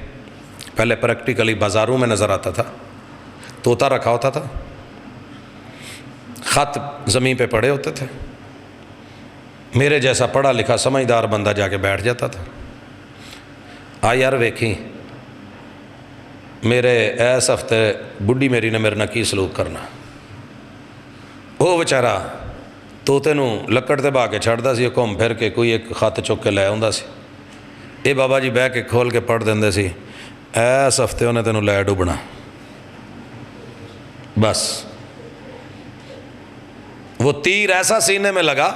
پہلے پریکٹیکلی بازاروں میں نظر آتا تھا، طوطا رکھا ہوتا تھا، خط زمین پہ پڑے ہوتے تھے، میرے جیسا پڑھا لکھا سمجھدار بندہ جا کے بیٹھ جاتا تھا. یار ویکھی میرے ایس ہفتے بڈھی میری نے میرے نال کی سلوک کرنا. وہ بیچارا طوطے نو لکڑ تے بہا کے چھڑدا سی، گھوم پھر کے کوئی ایک خط چک کے لے آਉਂدا سی. یہ بابا جی بہ کے کھول کے پڑھ دیندے سی، ایس ہفتے انہیں تینوں لے ڈوبنا. بس وہ تیر ایسا سینے میں لگا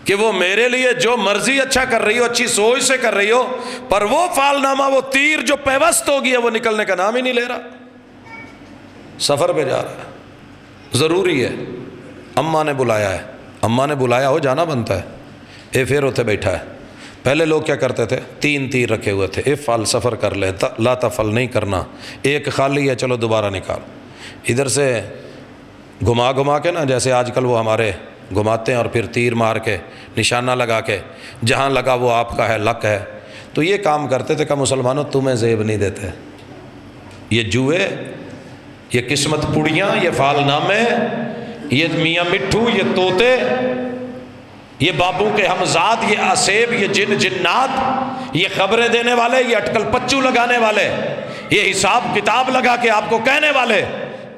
کہ وہ میرے لیے جو مرضی اچھا کر رہی ہو، اچھی سوچ سے کر رہی ہو، پر وہ فال نامہ، وہ تیر جو پیوست ہو گیا وہ نکلنے کا نام ہی نہیں لے رہا. سفر پہ جا رہا ہے، ضروری ہے، اماں نے بلایا ہے، اماں نے بلایا ہو جانا بنتا ہے. اے پھر اتنے بیٹھا ہے. پہلے لوگ کیا کرتے تھے، 3 تیر رکھے ہوئے تھے، ایک فال سفر کر لے، لا تفل نہیں کرنا، ایک خالی ہے چلو دوبارہ نکال. ادھر سے گھما گھما کے نا، جیسے آج کل وہ ہمارے گھماتے ہیں اور پھر تیر مار کے نشانہ لگا کے جہاں لگا وہ آپ کا ہے، لک ہے. تو یہ کام کرتے تھے کہ مسلمانوں تمہیں زیب نہیں دیتے. یہ جوئے، یہ قسمت پڑیاں، یہ فال نامے، یہ میاں مٹھو، یہ طوطے، یہ بابو کے ہمزاد، یہ آسیب، یہ جن جنات، یہ خبریں دینے والے، یہ اٹکل پچو لگانے والے، یہ حساب کتاب لگا کے آپ کو کہنے والے،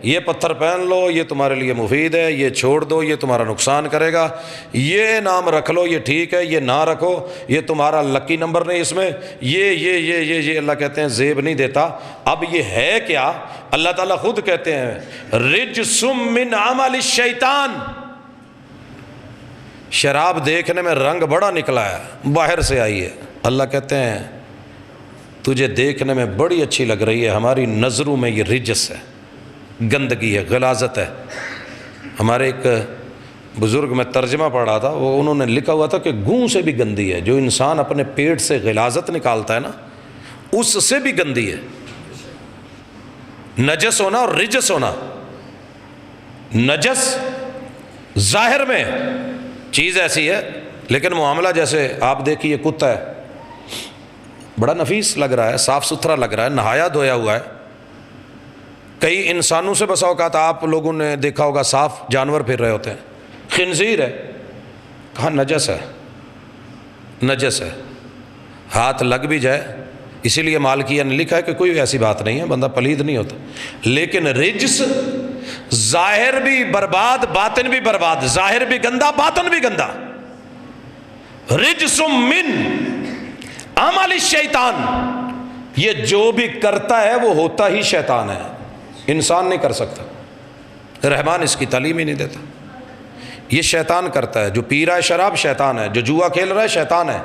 یہ پتھر پہن لو یہ تمہارے لیے مفید ہے، یہ چھوڑ دو یہ تمہارا نقصان کرے گا، یہ نام رکھ لو یہ ٹھیک ہے، یہ نہ رکھو یہ تمہارا لکی نمبر نہیں اس میں، یہ اللہ کہتے ہیں زیب نہیں دیتا. اب یہ ہے کیا؟ اللہ تعالیٰ خود کہتے ہیں رجس من عمل الشیطان. شراب دیکھنے میں رنگ بڑا نکلا ہے، باہر سے آئی ہے. اللہ کہتے ہیں تجھے دیکھنے میں بڑی اچھی لگ رہی ہے، ہماری نظروں میں یہ رجس ہے، گندگی ہے، غلاظت ہے. ہمارے ایک بزرگ میں ترجمہ پڑھا تھا، وہ انہوں نے لکھا ہوا تھا کہ گوں سے بھی گندی ہے. جو انسان اپنے پیٹ سے غلاظت نکالتا ہے نا، اس سے بھی گندی ہے. نجس ہونا اور رجس ہونا. نجس ظاہر میں چیز ایسی ہے، لیکن معاملہ جیسے آپ دیکھیے کتا ہے، بڑا نفیس لگ رہا ہے، صاف ستھرا لگ رہا ہے، نہایا دھویا ہوا ہے. کئی انسانوں سے بسا اوقات آپ لوگوں نے دیکھا ہوگا صاف جانور پھر رہے ہوتے ہیں. خنزیر ہے، کہاں نجس ہے، نجس ہے. ہاتھ لگ بھی جائے، اسی لیے مالکیہ نے لکھا ہے کہ کوئی ایسی بات نہیں ہے، بندہ پلید نہیں ہوتا. لیکن رجس ظاہر بھی برباد باطن بھی برباد، ظاہر بھی گندا باطن بھی گندا. رجس من عمل الشیطان، یہ جو بھی کرتا ہے وہ ہوتا ہی شیطان ہے، انسان نہیں کر سکتا. رحمان اس کی تعلیم ہی نہیں دیتا. یہ شیطان کرتا ہے. جو پی رہا ہے شراب شیطان ہے، جو جوا کھیل رہا ہے شیطان ہے،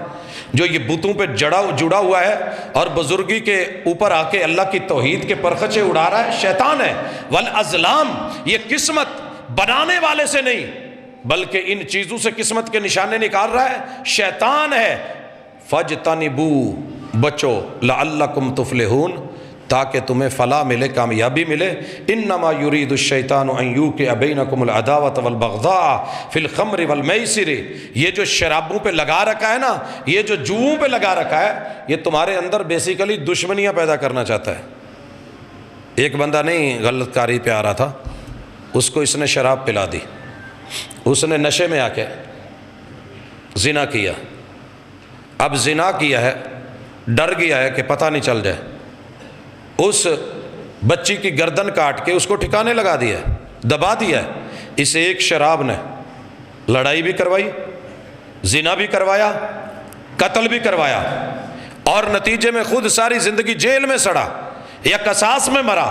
جو یہ بتوں پہ جڑا ہوا ہے اور بزرگی کے اوپر آ کے اللہ کی توحید کے پرخچے اڑا رہا ہے شیطان ہے. والازلام، یہ قسمت بنانے والے سے نہیں بلکہ ان چیزوں سے قسمت کے نشانے نکال رہا ہے شیطان ہے. فَاجْتَنِبُوا، بچو، لَعَلَّكُمْ تُفْلِحُونَ، تاکہ تمہیں فلاح ملے، کامیابی ملے. انما یرید الشیطان ان یوقع بینکم العداوۃ والبغضاء فی الخمر والمیسر. یہ جو شرابوں پہ لگا رکھا ہے نا، یہ جو جوؤں پہ لگا رکھا ہے، یہ تمہارے اندر بیسیکلی دشمنیاں پیدا کرنا چاہتا ہے. ایک بندہ نہیں غلط کاری پہ آ رہا تھا، اس کو اس نے شراب پلا دی، اس نے نشے میں آ کے زنا کیا. اب زنا کیا ہے، ڈر گیا ہے کہ پتہ نہیں چل جائے. اس بچی کی گردن کاٹ کے اس کو ٹھکانے لگا دیا ہے، دبا دیا ہے۔ اس ایک شراب نے لڑائی بھی کروائی، زنا بھی کروایا، قتل بھی کروایا، اور نتیجے میں خود ساری زندگی جیل میں سڑا یا قصاص میں مرا۔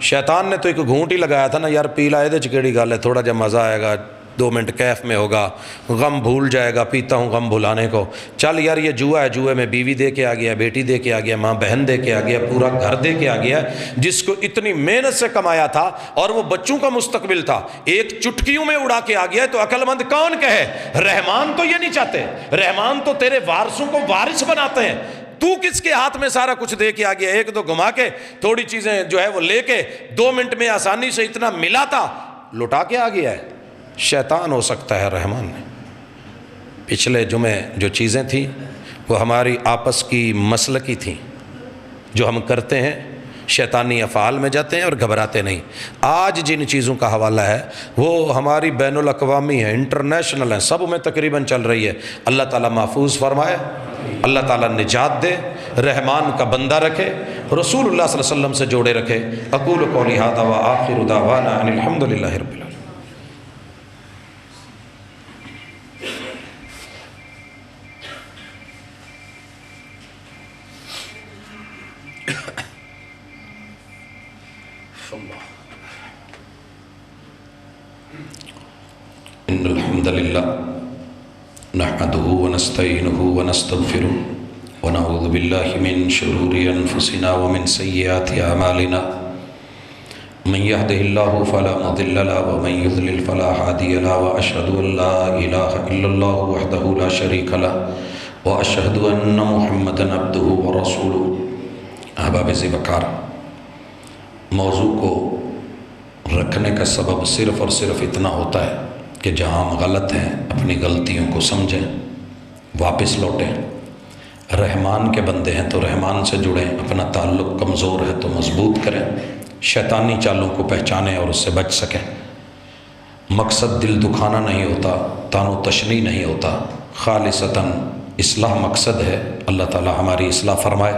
شیطان نے تو ایک گھونٹ ہی لگایا تھا نا، یار پیلا یہ کیڑی گل ہے، تھوڑا جا مزہ آئے گا، 2 منٹ کیف میں ہوگا، غم بھول جائے گا، پیتا ہوں غم بھلانے کو، چل یار یہ جوا ہے، جوئے میں بیوی دے کے آ گیا، بیٹی دے کے آ گیا، ماں بہن دے کے آ گیا، پورا گھر دے کے آ گیا، جس کو اتنی محنت سے کمایا تھا اور وہ بچوں کا مستقبل تھا، ایک چٹکیوں میں اڑا کے آ گیا۔ تو عقل مند کون کہے؟ رحمان تو یہ نہیں چاہتے، رحمان تو تیرے وارثوں کو وارث بناتے ہیں۔ تو کس کے ہاتھ میں سارا کچھ دے کے آ گیا؟ ایک دو گھما کے تھوڑی چیزیں جو ہے وہ لے کے 2 منٹ میں آسانی سے اتنا ملا تھا لٹا کے آ گیا ہے۔ شیطان ہو سکتا ہے، رحمان نے۔ پچھلے جمعے جو چیزیں تھیں وہ ہماری آپس کی مسلکی تھیں، جو ہم کرتے ہیں شیطانی افعال میں جاتے ہیں اور گھبراتے نہیں۔ آج جن چیزوں کا حوالہ ہے وہ ہماری بین الاقوامی ہیں، انٹرنیشنل ہیں، سب میں تقریباً چل رہی ہے۔ اللہ تعالیٰ محفوظ فرمائے، اللہ تعالیٰ نجات دے، رحمان کا بندہ رکھے، رسول اللہ صلی اللہ علیہ وسلم سے جوڑے رکھے۔ اقول قولی ھذا وآخر دعوانا ان الحمد للہ رب العالمین۔ ان الحمد للہ نحمده ونستعینه ونستغفره ونعوذ باللہ من شرور انفسنا ومن سیئات اعمالنا من يهده الله فلا مضل له ومن يضلل فلا هادي له واشهد ان لا اله الا الله وحده لا شريك له واشهد ان محمدا عبده ورسوله۔ احباب ذی وقار، موضوع کو رکھنے کا سبب صرف اور صرف اتنا ہوتا ہے کہ جہاں ہم غلط ہیں اپنی غلطیوں کو سمجھیں، واپس لوٹیں۔ رحمان کے بندے ہیں تو رحمان سے جڑیں، اپنا تعلق کمزور ہے تو مضبوط کریں، شیطانی چالوں کو پہچانیں اور اس سے بچ سکیں۔ مقصد دل دکھانا نہیں ہوتا، تان و تشنیع نہیں ہوتا، خالصتاً اصلاح مقصد ہے۔ اللہ تعالی ہماری اصلاح فرمائے۔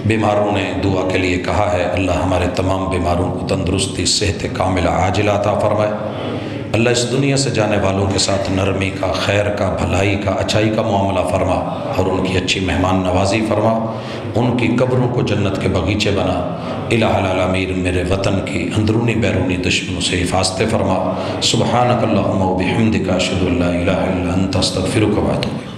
بیماروں نے دعا کے لیے کہا ہے، اللہ ہمارے تمام بیماروں کو تندرستی، صحت کاملہ عاجلہ عطا فرمائے۔ اللہ اس دنیا سے جانے والوں کے ساتھ نرمی کا، خیر کا، بھلائی کا، اچھائی کا معاملہ فرما اور ان کی اچھی مہمان نوازی فرما، ان کی قبروں کو جنت کے باغیچے بنا۔ الہ العالمین میرے وطن کی اندرونی بیرونی دشمنوں سے حفاظت فرما۔ سبحانک اللہم و بحمدک اشہد ان لا الہ الا انت استغفرک و اتوب الیک۔